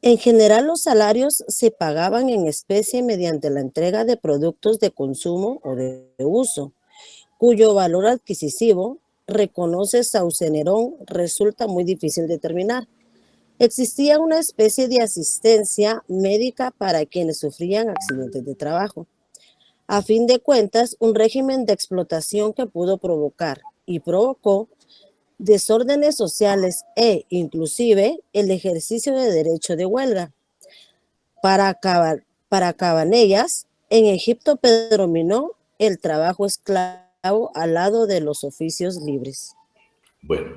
En general, los salarios se pagaban en especie mediante la entrega de productos de consumo o de uso, cuyo valor adquisitivo, reconoce Saucenerón, resulta muy difícil de determinar. Existía una especie de asistencia médica para quienes sufrían accidentes de trabajo. A fin de cuentas, un régimen de explotación que pudo provocar y provocó desórdenes sociales e inclusive el ejercicio de derecho de huelga. Para Cabanellas, en Egipto predominó el trabajo esclavo al lado de los oficios libres. Bueno,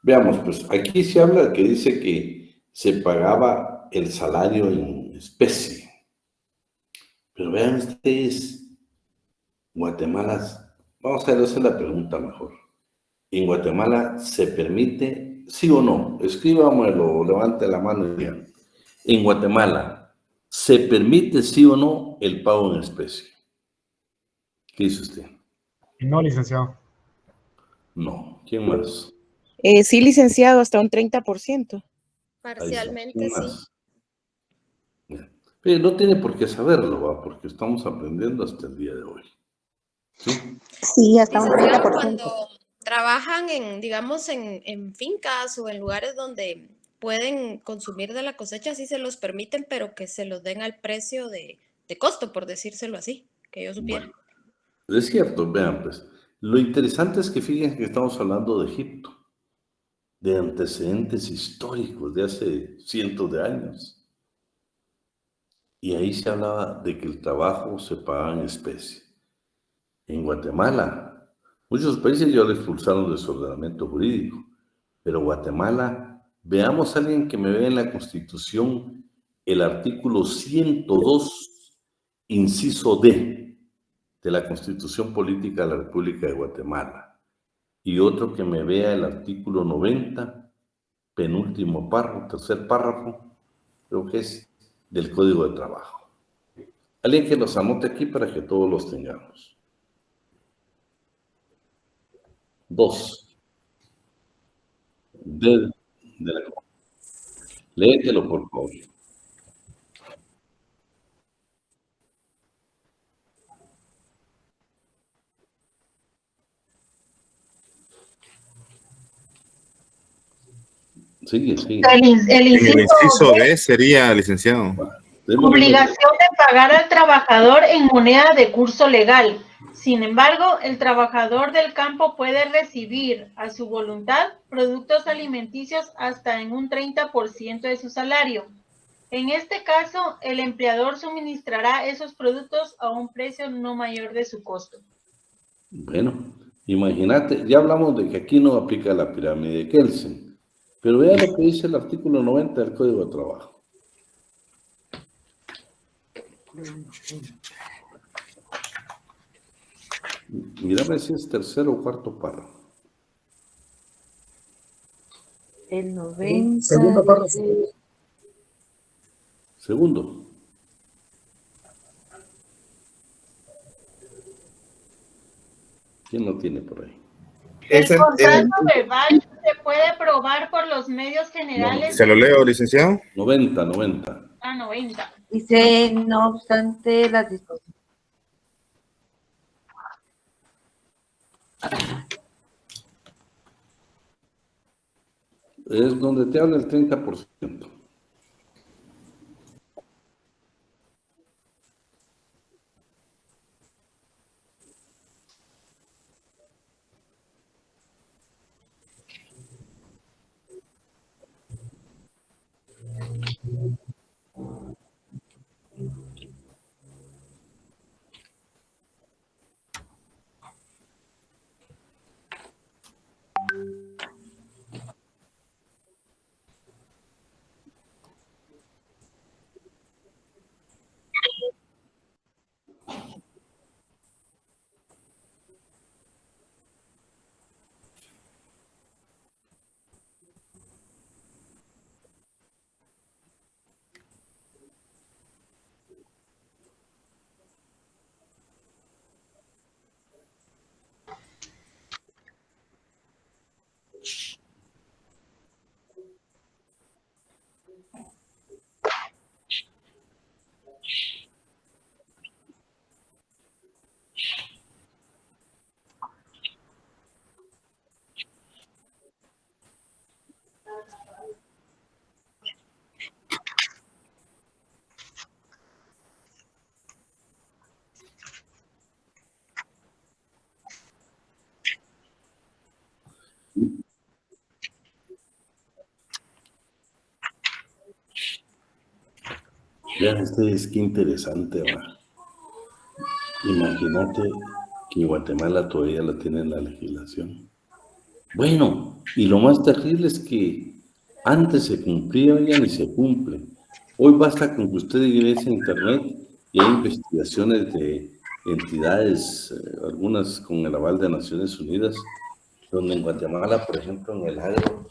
veamos, pues aquí se habla que dice que se pagaba el salario en especie. Pero vean ustedes, Guatemala, vamos a hacer la pregunta mejor. ¿En Guatemala se permite, sí o no? Escríbamelo, levante la mano y digan. En Guatemala, ¿se permite sí o no el pago en especie? ¿Qué dice usted? No, licenciado. No. ¿Quién más? Sí, licenciado, hasta un 30%. Parcialmente sí. Pero no tiene por qué saberlo, ¿va? Porque estamos aprendiendo hasta el día de hoy. Sí, Sí, hasta un 30%. Cuando trabajan digamos, en fincas o en lugares donde pueden consumir de la cosecha, sí se los permiten, pero que se los den al precio de costo, por decírselo así, que yo supiera. Bueno, es cierto, vean, pues, lo interesante es que fíjense que estamos hablando de Egipto, de antecedentes históricos de hace cientos de años. Y ahí se hablaba de que el trabajo se pagaba en especie. En Guatemala, muchos países ya lo expulsaron de su ordenamiento jurídico, pero Guatemala, veamos a alguien que me vea en la Constitución el artículo 102, inciso D, de la Constitución Política de la República de Guatemala, y otro que me vea el artículo 90, penúltimo párrafo, tercer párrafo, creo que es del Código de Trabajo. Alguien que los anote aquí para que todos los tengamos. 2. De la... Léetelo, por favor. Sigue. El inciso D sería, licenciado. Obligación de pagar al trabajador en moneda de curso legal. Sin embargo, el trabajador del campo puede recibir a su voluntad productos alimenticios hasta en un 30% de su salario. En este caso, el empleador suministrará esos productos a un precio no mayor de su costo. Bueno, imagínate, ya hablamos de que aquí no aplica la pirámide de Kelsen, pero vea lo que dice el artículo 90 del Código de Trabajo. Mírame si es tercero o cuarto párrafo. El 90. Segundo párrafo. Segundo. ¿Quién lo tiene por ahí? El contrato verbal se puede probar por los medios generales. ¿Se lo leo, licenciado? 90. 90. Dice, no obstante, las disposiciones. Es donde te habla el 30%. Vean ustedes qué interesante, va. Imagínate que en Guatemala todavía la tienen la legislación. Bueno, y lo más terrible es que antes se cumplía, ya ni se cumple. Hoy basta con que usted ingrese a internet y hay investigaciones de entidades, algunas con el aval de Naciones Unidas, donde en Guatemala, por ejemplo, en el agro,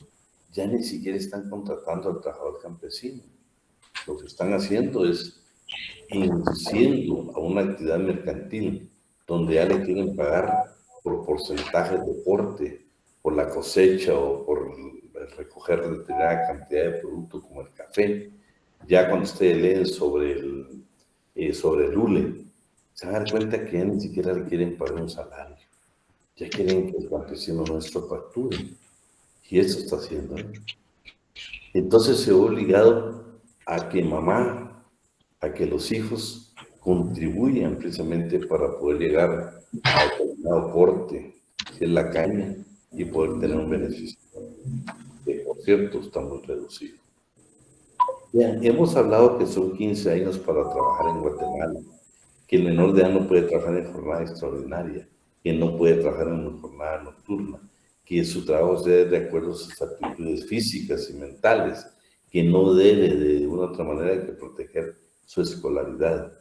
ya ni siquiera están contratando al trabajador campesino. Lo que están haciendo es induciendo a una actividad mercantil donde ya le quieren pagar por porcentajes de porte, por la cosecha o por recoger determinada cantidad de productos como el café. Ya cuando ustedes leen sobre el hule, se van a dar cuenta que ya ni siquiera le quieren pagar un salario. Ya quieren que el campesino nuestro facture. Y eso está haciendo. Entonces se ve obligado a que mamá, a que los hijos contribuyan precisamente para poder llegar a determinado porte, que es la caña, y poder tener un beneficio, que por cierto está muy reducido. Bien, hemos hablado que son 15 años para trabajar en Guatemala, que el menor de edad no puede trabajar en jornada extraordinaria, que no puede trabajar en una jornada nocturna, que su trabajo sea de acuerdo a sus aptitudes físicas y mentales, que no debe de una u otra manera que proteger su escolaridad.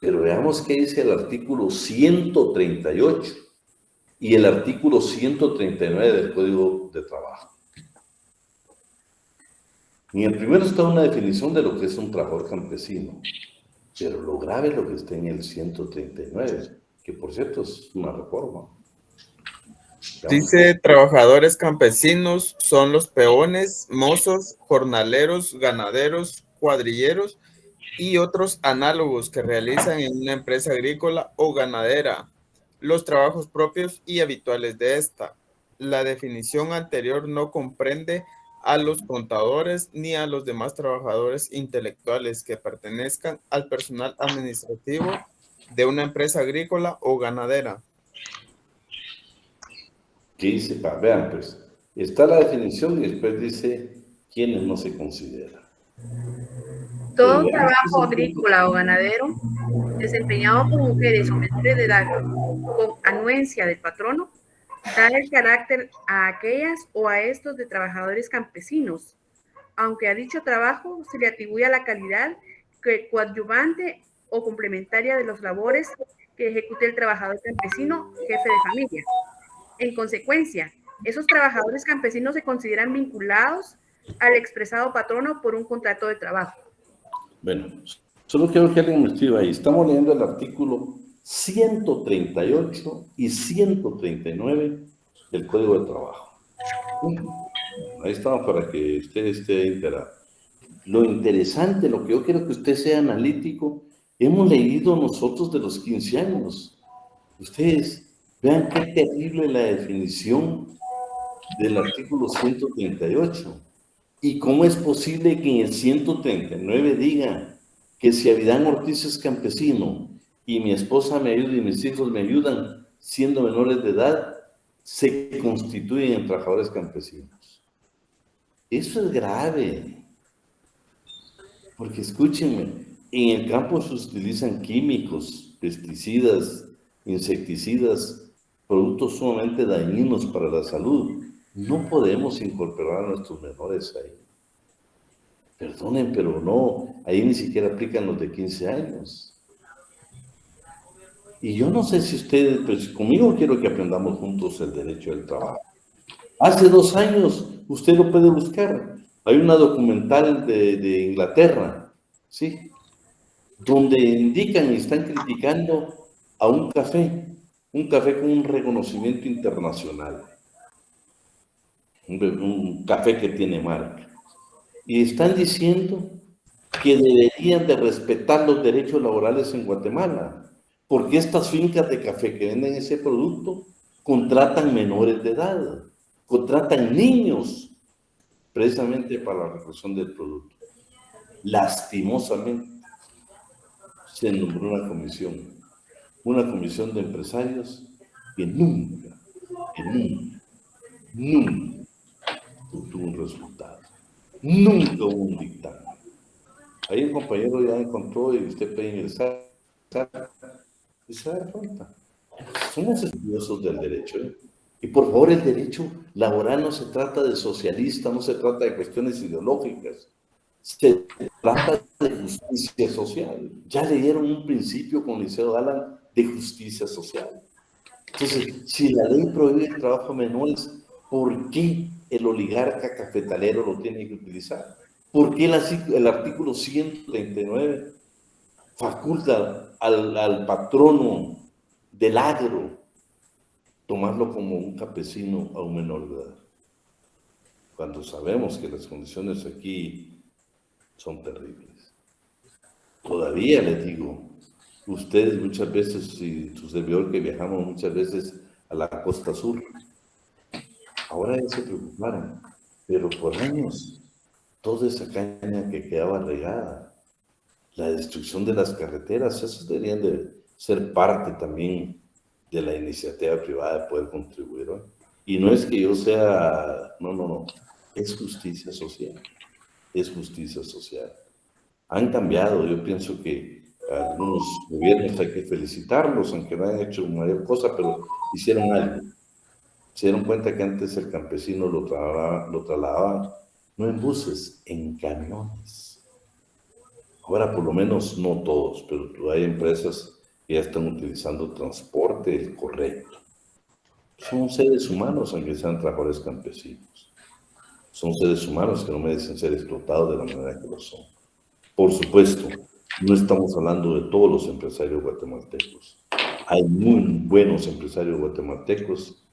Pero veamos qué dice el artículo 138 y el artículo 139 del Código de Trabajo. En el primero está una definición de lo que es un trabajador campesino, pero lo grave es lo que está en el 139, que por cierto es una reforma. Dice, trabajadores campesinos son los peones, mozos, jornaleros, ganaderos, cuadrilleros y otros análogos que realizan en una empresa agrícola o ganadera los trabajos propios y habituales de esta. La definición anterior no comprende a los contadores ni a los demás trabajadores intelectuales que pertenezcan al personal administrativo de una empresa agrícola o ganadera. ¿Qué dice? Vean, pues, está la definición y después dice quiénes no se consideran. Todo trabajo agrícola o ganadero desempeñado por mujeres o menores de edad con anuencia del patrono da el carácter a aquellas o a estos de trabajadores campesinos, aunque a dicho trabajo se le atribuya la calidad coadyuvante o complementaria de las labores que ejecute el trabajador campesino, jefe de familia. En consecuencia, esos trabajadores campesinos se consideran vinculados al expresado patrono por un contrato de trabajo. Bueno, solo quiero que alguien me escriba ahí. Estamos leyendo el artículo 138 y 139 del Código de Trabajo. Ahí estamos para que usted esté enterado. Lo interesante, lo que yo quiero que usted sea analítico, hemos leído nosotros de los 15 años. Ustedes vean qué terrible la definición del artículo 138. ¿Y cómo es posible que en el 139 diga que si Abidán Ortiz es campesino y mi esposa me ayuda y mis hijos me ayudan siendo menores de edad, se constituyen en trabajadores campesinos? Eso es grave. Porque escúchenme, en el campo se utilizan químicos, pesticidas, insecticidas, productos sumamente dañinos para la salud. No podemos incorporar a nuestros menores ahí. Perdonen, pero no, ahí ni siquiera aplican los de 15 años. Y yo no sé si ustedes, pues conmigo quiero que aprendamos juntos el derecho del trabajo. Hace 2 años, usted lo puede buscar. Hay una documental de Inglaterra, ¿sí? Donde indican y están criticando a un café con un reconocimiento internacional. Un café que tiene marca. Y están diciendo que deberían de respetar los derechos laborales en Guatemala, porque estas fincas de café que venden ese producto contratan menores de edad, contratan niños, precisamente para la recolección del producto. Lastimosamente, se nombró una comisión de empresarios que nunca tuvo un resultado. Nunca hubo un dictamen. Ahí el compañero ya encontró y usted puede ingresar y se da cuenta. Somos estudiosos del derecho, ¿eh? Y por favor, el derecho laboral no se trata de socialista, no se trata de cuestiones ideológicas. Se trata de justicia social. Ya leyeron un principio con Liceo Galán de justicia social. Entonces, si la ley prohíbe el trabajo a menores, ¿por qué el oligarca cafetalero lo tiene que utilizar? ¿Por qué el artículo 139 faculta al patrono del agro tomarlo como un campesino a un menor de edad? Cuando sabemos que las condiciones aquí son terribles. Todavía les digo, ustedes muchas veces, y tu servidor que viajamos muchas veces a la costa sur, ahora ya se preocuparon, pero por años, toda esa caña que quedaba regada, la destrucción de las carreteras, esos deberían de ser parte también de la iniciativa privada de poder contribuir, ¿no? Y no es que yo sea, no, es justicia social, es justicia social. Han cambiado, yo pienso que algunos gobiernos hay que felicitarlos, aunque no hayan hecho mayor cosa, pero hicieron algo. Se dieron cuenta que antes el campesino lo trasladaba no en buses, en camiones. Ahora por lo menos no todos, pero hay empresas que ya están utilizando transporte correcto. Son seres humanos aunque sean trabajadores campesinos. Son seres humanos que no merecen ser explotados de la manera que lo son. Por supuesto, no estamos hablando de todos los empresarios guatemaltecos. Hay muy buenos empresarios guatemaltecos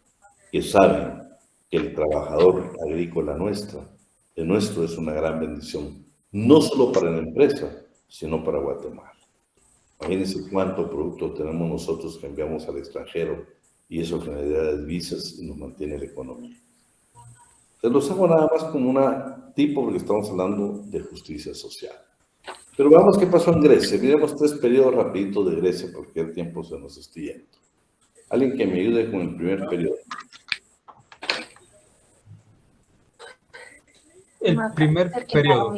que que saben que el trabajador agrícola nuestro es una gran bendición, no solo para la empresa, sino para Guatemala. Imagínense cuánto producto tenemos nosotros que enviamos al extranjero y eso genera divisas y nos mantiene la economía. Se los hago nada más como una tipo porque estamos hablando de justicia social. Pero veamos qué pasó en Grecia. Miremos 3 periodos rapiditos de Grecia porque el tiempo se nos está yendo. Alguien que me ayude con el primer periodo. El primer periodo,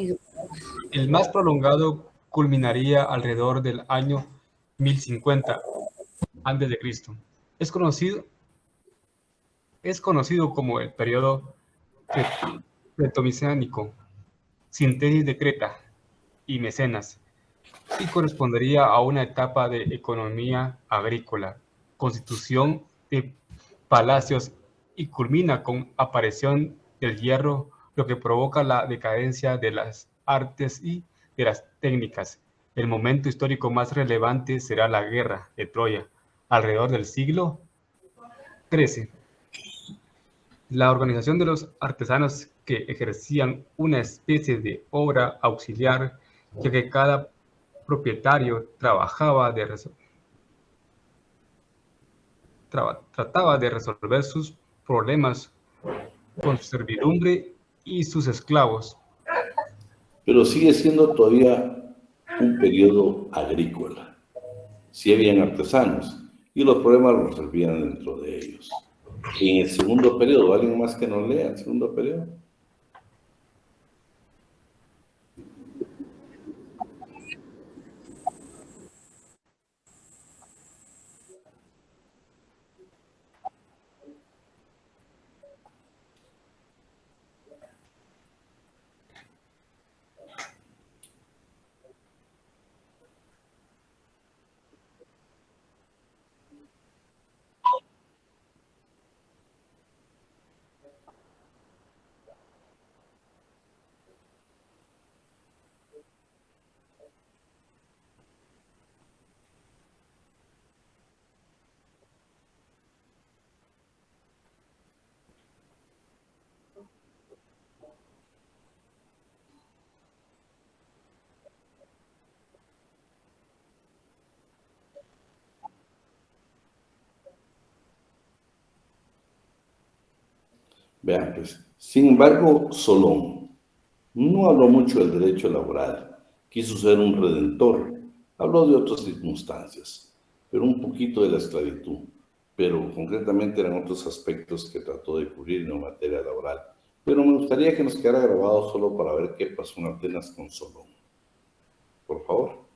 el más prolongado, culminaría alrededor del año 1050 a.C. Es conocido como el periodo pretomicénico, síntesis de Creta y Mecenas, y correspondería a una etapa de economía agrícola, constitución de palacios y culmina con aparición del hierro, lo que provoca la decadencia de las artes y de las técnicas. El momento histórico más relevante será la guerra de Troya, alrededor del siglo XIII. La organización de los artesanos que ejercían una especie de obra auxiliar, ya que cada propietario trataba de resolver sus problemas con su servidumbre y sus esclavos. Pero sigue siendo todavía un periodo agrícola. Sí habían artesanos y los problemas los resolvían dentro de ellos. En el segundo periodo, ¿alguien más que nos lea el segundo periodo? Vean, pues, sin embargo, Solón no habló mucho del derecho laboral, quiso ser un redentor, habló de otras circunstancias, pero un poquito de la esclavitud, pero concretamente eran otros aspectos que trató de cubrir en la materia laboral. Pero me gustaría que nos quedara grabado solo para ver qué pasó en Atenas con Solón. Por favor.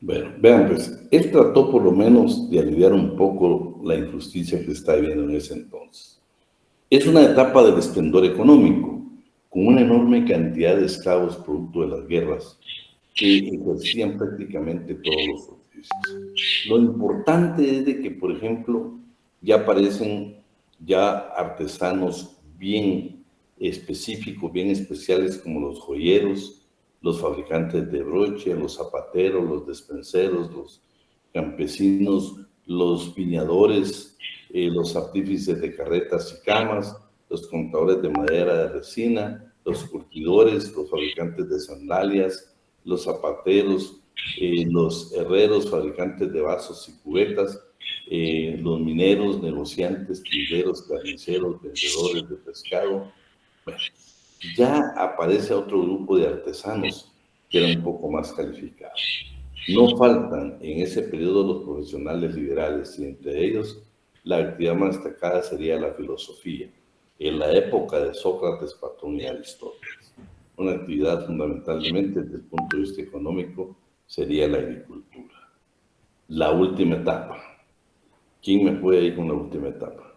Bueno, vean pues, él trató por lo menos de aliviar un poco la injusticia que está viviendo en ese entonces. Es una etapa del esplendor económico, con una enorme cantidad de esclavos producto de las guerras que ejercían prácticamente todos los oficios. Lo importante es de que, por ejemplo, ya aparecen ya artesanos bien específicos, bien especiales, como los joyeros, los fabricantes de broche, los zapateros, los despenseros, los campesinos, los viñadores, los artífices de carretas y camas, los contadores de madera de resina, los curtidores, los fabricantes de sandalias, los zapateros, los herreros, fabricantes de vasos y cubetas, los mineros, negociantes, tienderos, carniceros, vendedores de pescado. Bueno, ya aparece otro grupo de artesanos que eran un poco más calificados. No faltan en ese periodo los profesionales liberales, y entre ellos la actividad más destacada sería la filosofía, en la época de Sócrates, Platón y Aristóteles. Una actividad fundamentalmente desde el punto de vista económico sería la agricultura. La última etapa. ¿Quién me puede ir con la última etapa?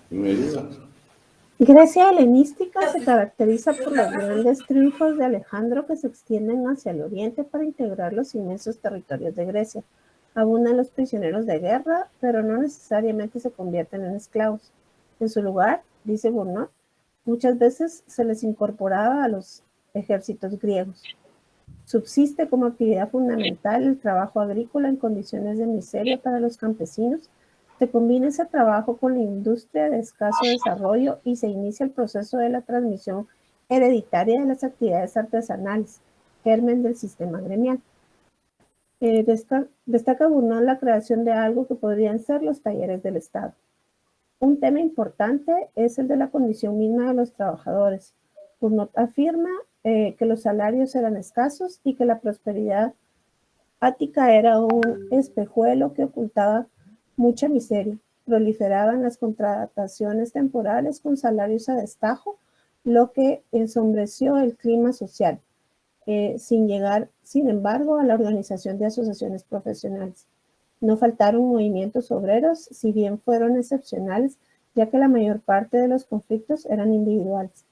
¿Quién me ayuda? Grecia helenística se caracteriza por los grandes triunfos de Alejandro que se extienden hacia el oriente para integrar los inmensos territorios de Grecia. Abundan los prisioneros de guerra, pero no necesariamente se convierten en esclavos. En su lugar, dice Bourdieu, muchas veces se les incorporaba a los ejércitos griegos. Subsiste como actividad fundamental el trabajo agrícola en condiciones de miseria para los campesinos. Se combina ese trabajo con la industria de escaso desarrollo y se inicia el proceso de la transmisión hereditaria de las actividades artesanales, germen del sistema gremial. Destaca Bourdieu la creación de algo que podrían ser los talleres del Estado. Un tema importante es el de la condición misma de los trabajadores. Bourdieu afirma que los salarios eran escasos y que la prosperidad ática era un espejuelo que ocultaba mucha miseria. Proliferaban las contrataciones temporales con salarios a destajo, lo que ensombreció el clima social, sin llegar, sin embargo, a la organización de asociaciones profesionales. No faltaron movimientos obreros, si bien fueron excepcionales, ya que la mayor parte de los conflictos eran individuales.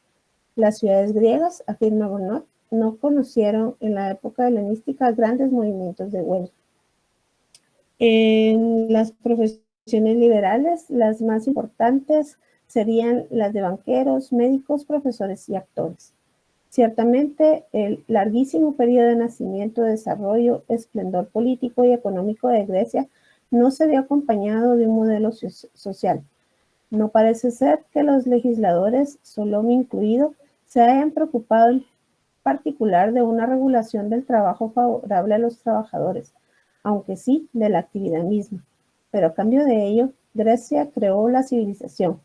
Las ciudades griegas, afirma Bourdieu, no conocieron en la época helenística grandes movimientos de huelga. En las profesiones liberales, las más importantes serían las de banqueros, médicos, profesores y actores. Ciertamente, el larguísimo periodo de nacimiento, desarrollo, esplendor político y económico de Grecia no se vio acompañado de un modelo social. No parece ser que los legisladores, Solón incluido, se hayan preocupado en particular de una regulación del trabajo favorable a los trabajadores, aunque sí de la actividad misma. Pero a cambio de ello, Grecia creó la civilización.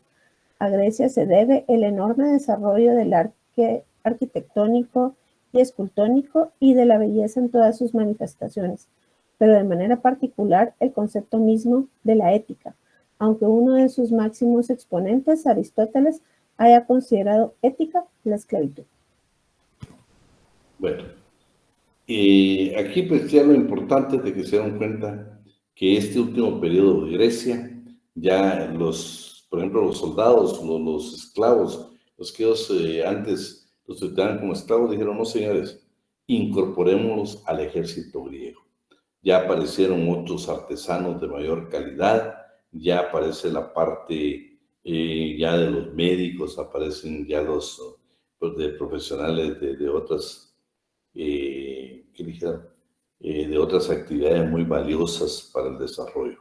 A Grecia se debe el enorme desarrollo del arte arquitectónico y escultórico y de la belleza en todas sus manifestaciones, pero de manera particular el concepto mismo de la ética, aunque uno de sus máximos exponentes, Aristóteles, haya considerado ética la esclavitud. Bueno, aquí pues ya lo importante es de que se dan cuenta que este último periodo de Grecia, ya por ejemplo, los soldados, los esclavos, los que ellos antes los trataban como esclavos, dijeron, no señores, incorporémoslos al ejército griego. Ya aparecieron otros artesanos de mayor calidad, ya aparece la parte ya de los médicos, aparecen ya los de profesionales de otras, de otras actividades muy valiosas para el desarrollo.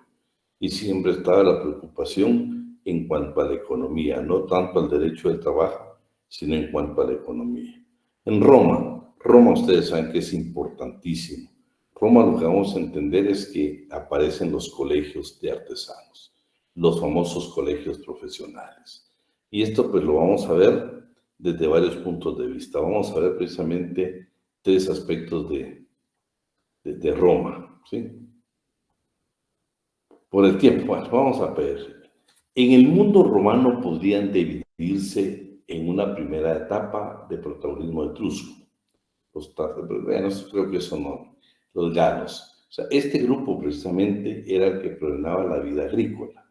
Y siempre estaba la preocupación en cuanto a la economía, no tanto al derecho del trabajo, sino en cuanto a la economía. En Roma ustedes saben que es importantísimo. Roma lo que vamos a entender es que aparecen los colegios de artesanos, los famosos colegios profesionales. Y esto pues lo vamos a ver desde varios puntos de vista. Vamos a ver precisamente tres aspectos de Roma, ¿sí? Por el tiempo, bueno, vamos a ver. En el mundo romano podrían dividirse en una primera etapa de protagonismo etrusco. Bueno, creo que eso no, los galos. O sea, este grupo precisamente era el que predominaba la vida agrícola.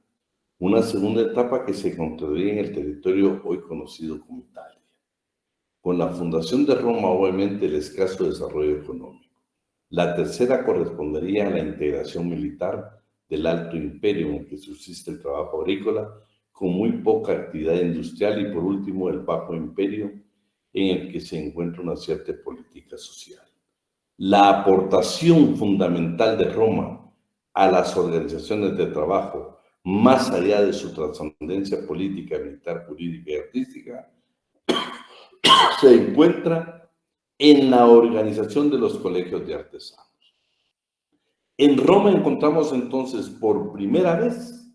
Una segunda etapa que se encontraría en el territorio hoy conocido como Italia. Con la fundación de Roma, obviamente, el escaso desarrollo económico. La tercera correspondería a la integración militar del Alto Imperio, en el que subsiste el trabajo agrícola, con muy poca actividad industrial, y por último, el Bajo Imperio, en el que se encuentra una cierta política social. La aportación fundamental de Roma a las organizaciones de trabajo, más allá de su trascendencia política, militar, jurídica y artística, se encuentra en la organización de los colegios de artesanos. En Roma encontramos entonces por primera vez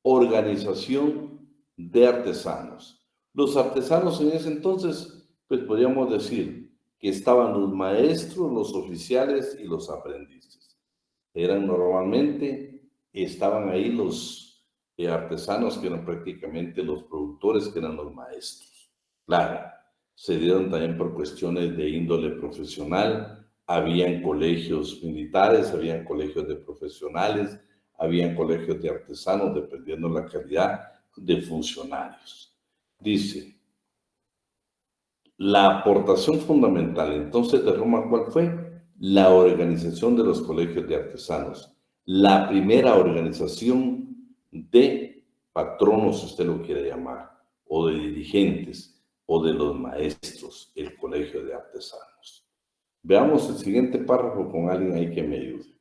organización de artesanos. Los artesanos en ese entonces, pues podríamos decir que estaban los maestros, los oficiales y los aprendices. Estaban ahí los artesanos, que eran prácticamente los productores, que eran los maestros. Claro, se dieron también por cuestiones de índole profesional. Habían colegios militares, habían colegios de profesionales, habían colegios de artesanos, dependiendo de la calidad de funcionarios. Dice, la aportación fundamental entonces de Roma, ¿cuál fue? La organización de los colegios de artesanos. La primera organización de patronos, si usted lo quiere llamar, o de dirigentes, o de los maestros, el colegio de artesanos. Veamos el siguiente párrafo con alguien ahí que me ayude.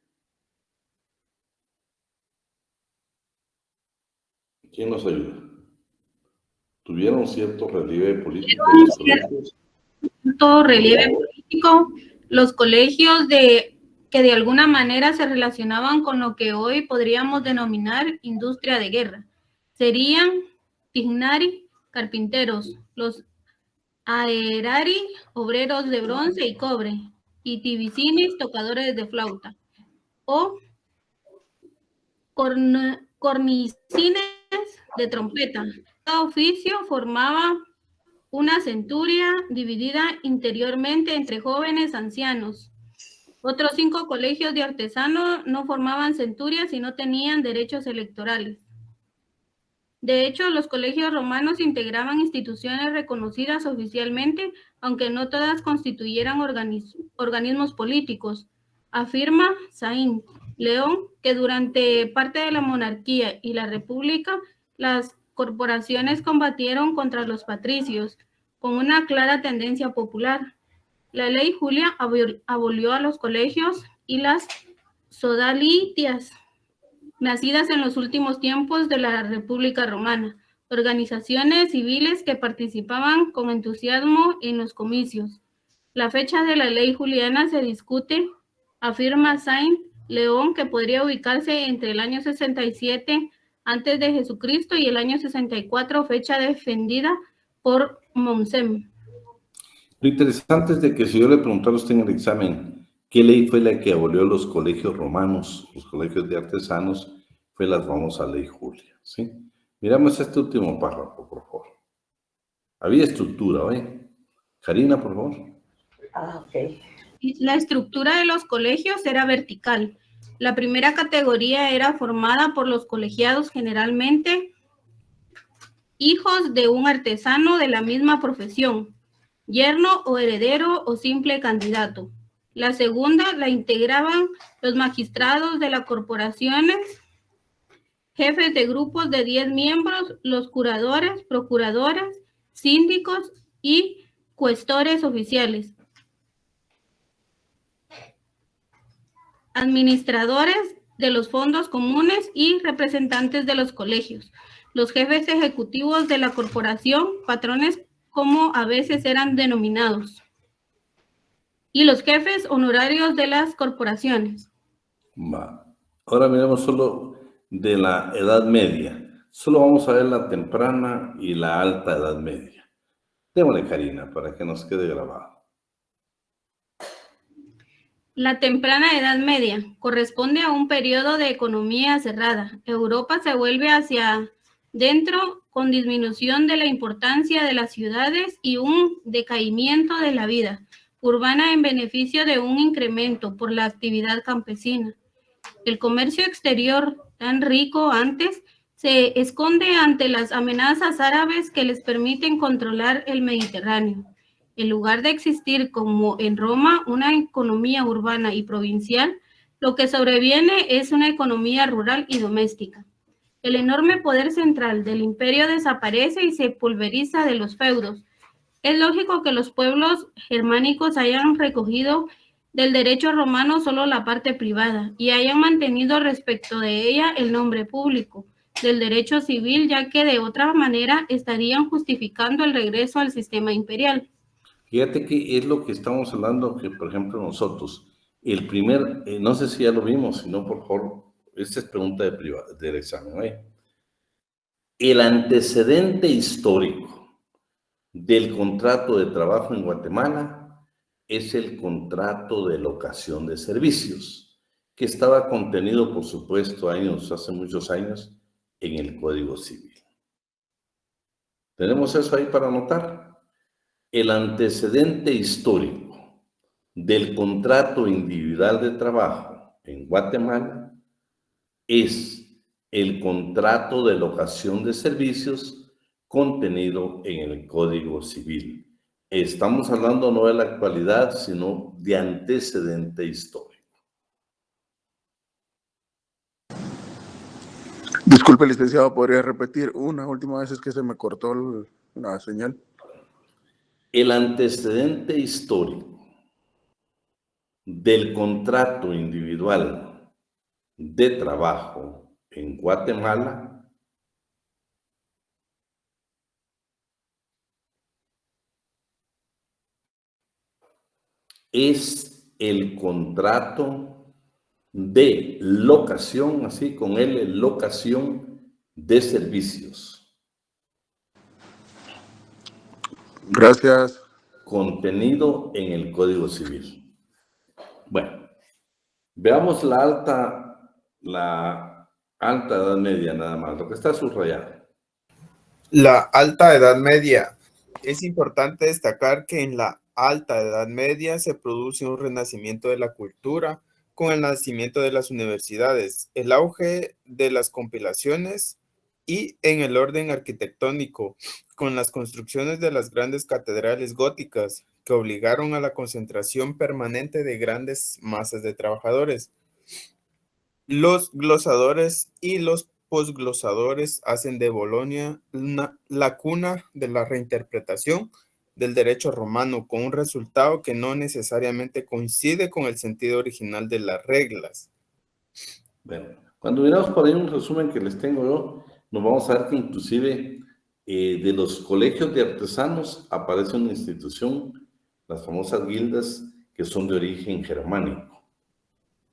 ¿Quién nos ayuda? ¿Tuvieron cierto relieve político los colegios? Cierto relieve político, los colegios que de alguna manera se relacionaban con lo que hoy podríamos denominar industria de guerra. Serían Tignari, carpinteros, los Aerari, obreros de bronce y cobre, y Tibicinis, tocadores de flauta, o cornicines de trompeta. Cada oficio formaba una centuria dividida interiormente entre jóvenes ancianos. Otros 5 colegios de artesanos no formaban centurias y no tenían derechos electorales. De hecho, los colegios romanos integraban instituciones reconocidas oficialmente, aunque no todas constituyeran organismos políticos. Afirma Saint León que durante parte de la monarquía y la república, las corporaciones combatieron contra los patricios, con una clara tendencia popular. La ley Julia abolió a los colegios y las sodalitias, nacidas en los últimos tiempos de la República Romana, organizaciones civiles que participaban con entusiasmo en los comicios. La fecha de la ley juliana se discute, afirma Saint León, que podría ubicarse entre el año 67 antes de Jesucristo y el año 64, fecha defendida por Mommsen. Lo interesante es de que si yo le preguntara a usted en el examen qué ley fue la que abolió los colegios romanos, los colegios de artesanos, fue la famosa ley Julia, ¿sí? Miramos este último párrafo, por favor. Había estructura, ¿eh? Karina, por favor. Ok. La estructura de los colegios era vertical. La primera categoría era formada por los colegiados, generalmente hijos de un artesano de la misma profesión, yerno o heredero o simple candidato. La segunda la integraban los magistrados de las corporaciones, jefes de grupos de 10 miembros, los curadores, procuradoras, síndicos y cuestores oficiales. Administradores de los fondos comunes y representantes de los colegios. Los jefes ejecutivos de la corporación, patrones como a veces eran denominados. Y los jefes honorarios de las corporaciones. Va. Ahora miramos solo de la Edad Media. Solo vamos a ver la temprana y la alta Edad Media. Démosle, Karina, para que nos quede grabado. La temprana Edad Media corresponde a un periodo de economía cerrada. Europa se vuelve hacia dentro con disminución de la importancia de las ciudades y un decaimiento de la vida urbana en beneficio de un incremento por la actividad campesina. El comercio exterior, tan rico antes, se esconde ante las amenazas árabes que les permiten controlar el Mediterráneo. En lugar de existir como en Roma una economía urbana y provincial, lo que sobreviene es una economía rural y doméstica. El enorme poder central del imperio desaparece y se pulveriza de los feudos. Es lógico que los pueblos germánicos hayan recogido del derecho romano solo la parte privada y hayan mantenido respecto de ella el nombre público del derecho civil, ya que de otra manera estarían justificando el regreso al sistema imperial. Fíjate que es lo que estamos hablando, que por ejemplo nosotros, el primer, no sé si ya lo vimos, si no, por favor, esta es pregunta del examen, ¿eh? El antecedente histórico del contrato de trabajo en Guatemala es el contrato de locación de servicios, que estaba contenido, por supuesto, hace muchos años, en el Código Civil. ¿Tenemos eso ahí para anotar? El antecedente histórico del contrato individual de trabajo en Guatemala es el contrato de locación de servicios contenido en el Código Civil. Estamos hablando no de la actualidad, sino de antecedente histórico. Disculpe, licenciado, ¿podría repetir una última vez? Es que se me cortó la señal. El antecedente histórico del contrato individual de trabajo en Guatemala es el contrato de locación, así con L, locación de servicios. Gracias. Contenido en el Código Civil. Bueno, veamos la alta Edad Media nada más, lo que está subrayado. La Alta Edad Media. Es importante destacar que en la Alta Edad Media se produce un renacimiento de la cultura con el nacimiento de las universidades, el auge de las compilaciones y en el orden arquitectónico, con las construcciones de las grandes catedrales góticas que obligaron a la concentración permanente de grandes masas de trabajadores. Los glosadores y los posglosadores hacen de Bolonia la cuna de la reinterpretación del derecho romano, con un resultado que no necesariamente coincide con el sentido original de las reglas. Bueno, cuando miramos por ahí un resumen que les tengo yo, nos vamos a ver que inclusive de los colegios de artesanos aparece una institución, las famosas guildas, que son de origen germánico,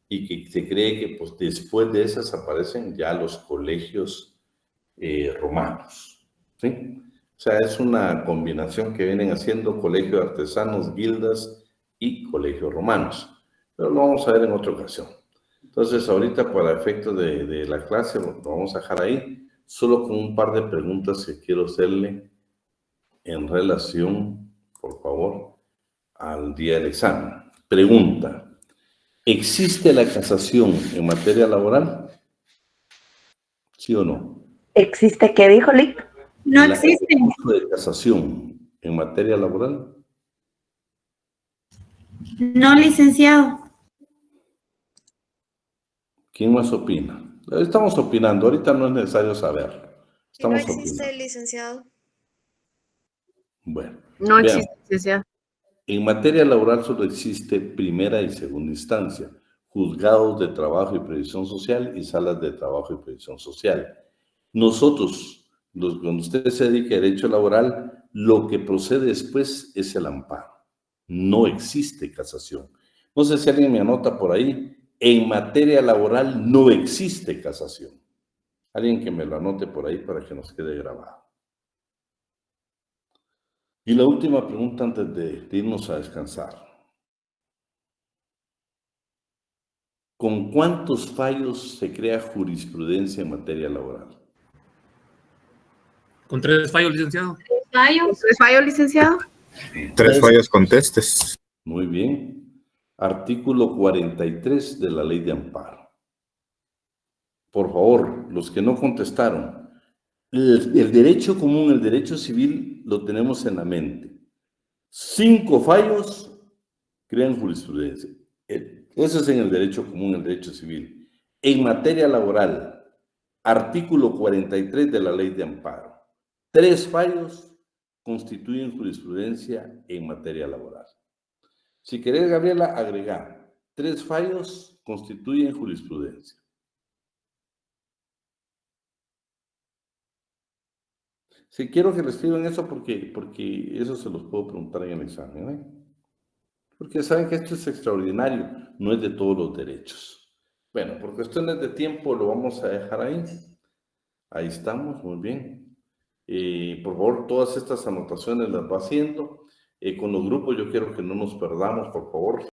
y que se cree que pues, después de esas aparecen ya los colegios romanos, ¿sí? O sea, es una combinación que vienen haciendo colegios de artesanos, guildas y colegios romanos. Pero lo vamos a ver en otra ocasión. Entonces, ahorita para efectos de la clase, lo vamos a dejar ahí, solo con un par de preguntas que quiero hacerle en relación, por favor, al día del examen. Pregunta: ¿existe la casación en materia laboral? ¿Sí o no? ¿Existe qué dijo, Lick? No existe. ¿El uso de casación en materia laboral? No, licenciado. ¿Quién más opina? Estamos opinando, ahorita no es necesario saber. Estamos No existe, opinando. licenciado. Bueno. No veamos. existe, licenciado. En materia laboral solo existe primera y segunda instancia, juzgados de trabajo y previsión social y salas de trabajo y previsión social. Nosotros, cuando usted se dedica a derecho laboral, lo que procede después es el amparo. No existe casación. No sé si alguien me anota por ahí. En materia laboral no existe casación. Alguien que me lo anote por ahí para que nos quede grabado. Y la última pregunta antes de irnos a descansar. ¿Con cuántos fallos se crea jurisprudencia en materia laboral? Con 3 fallos, licenciado. 3 fallos. 3 fallos, licenciado. 3 fallos contestes. Muy bien. Artículo 43 de la Ley de Amparo. por favor, los que no contestaron, el derecho común, el derecho civil, lo tenemos en la mente. 5 fallos crean jurisprudencia. Eso es en el derecho común, el derecho civil. En materia laboral, artículo 43 de la Ley de Amparo. 3 fallos constituyen jurisprudencia en materia laboral. Si querés, Gabriela, agregar. 3 fallos constituyen jurisprudencia. Sí, quiero que le escriban eso porque eso se los puedo preguntar en el examen, ¿eh? Porque saben que esto es extraordinario, no es de todos los derechos. Bueno, por cuestiones de tiempo lo vamos a dejar ahí. Ahí estamos, muy bien. Por favor, todas estas anotaciones las va haciendo. Con los grupos yo quiero que no nos perdamos, por favor.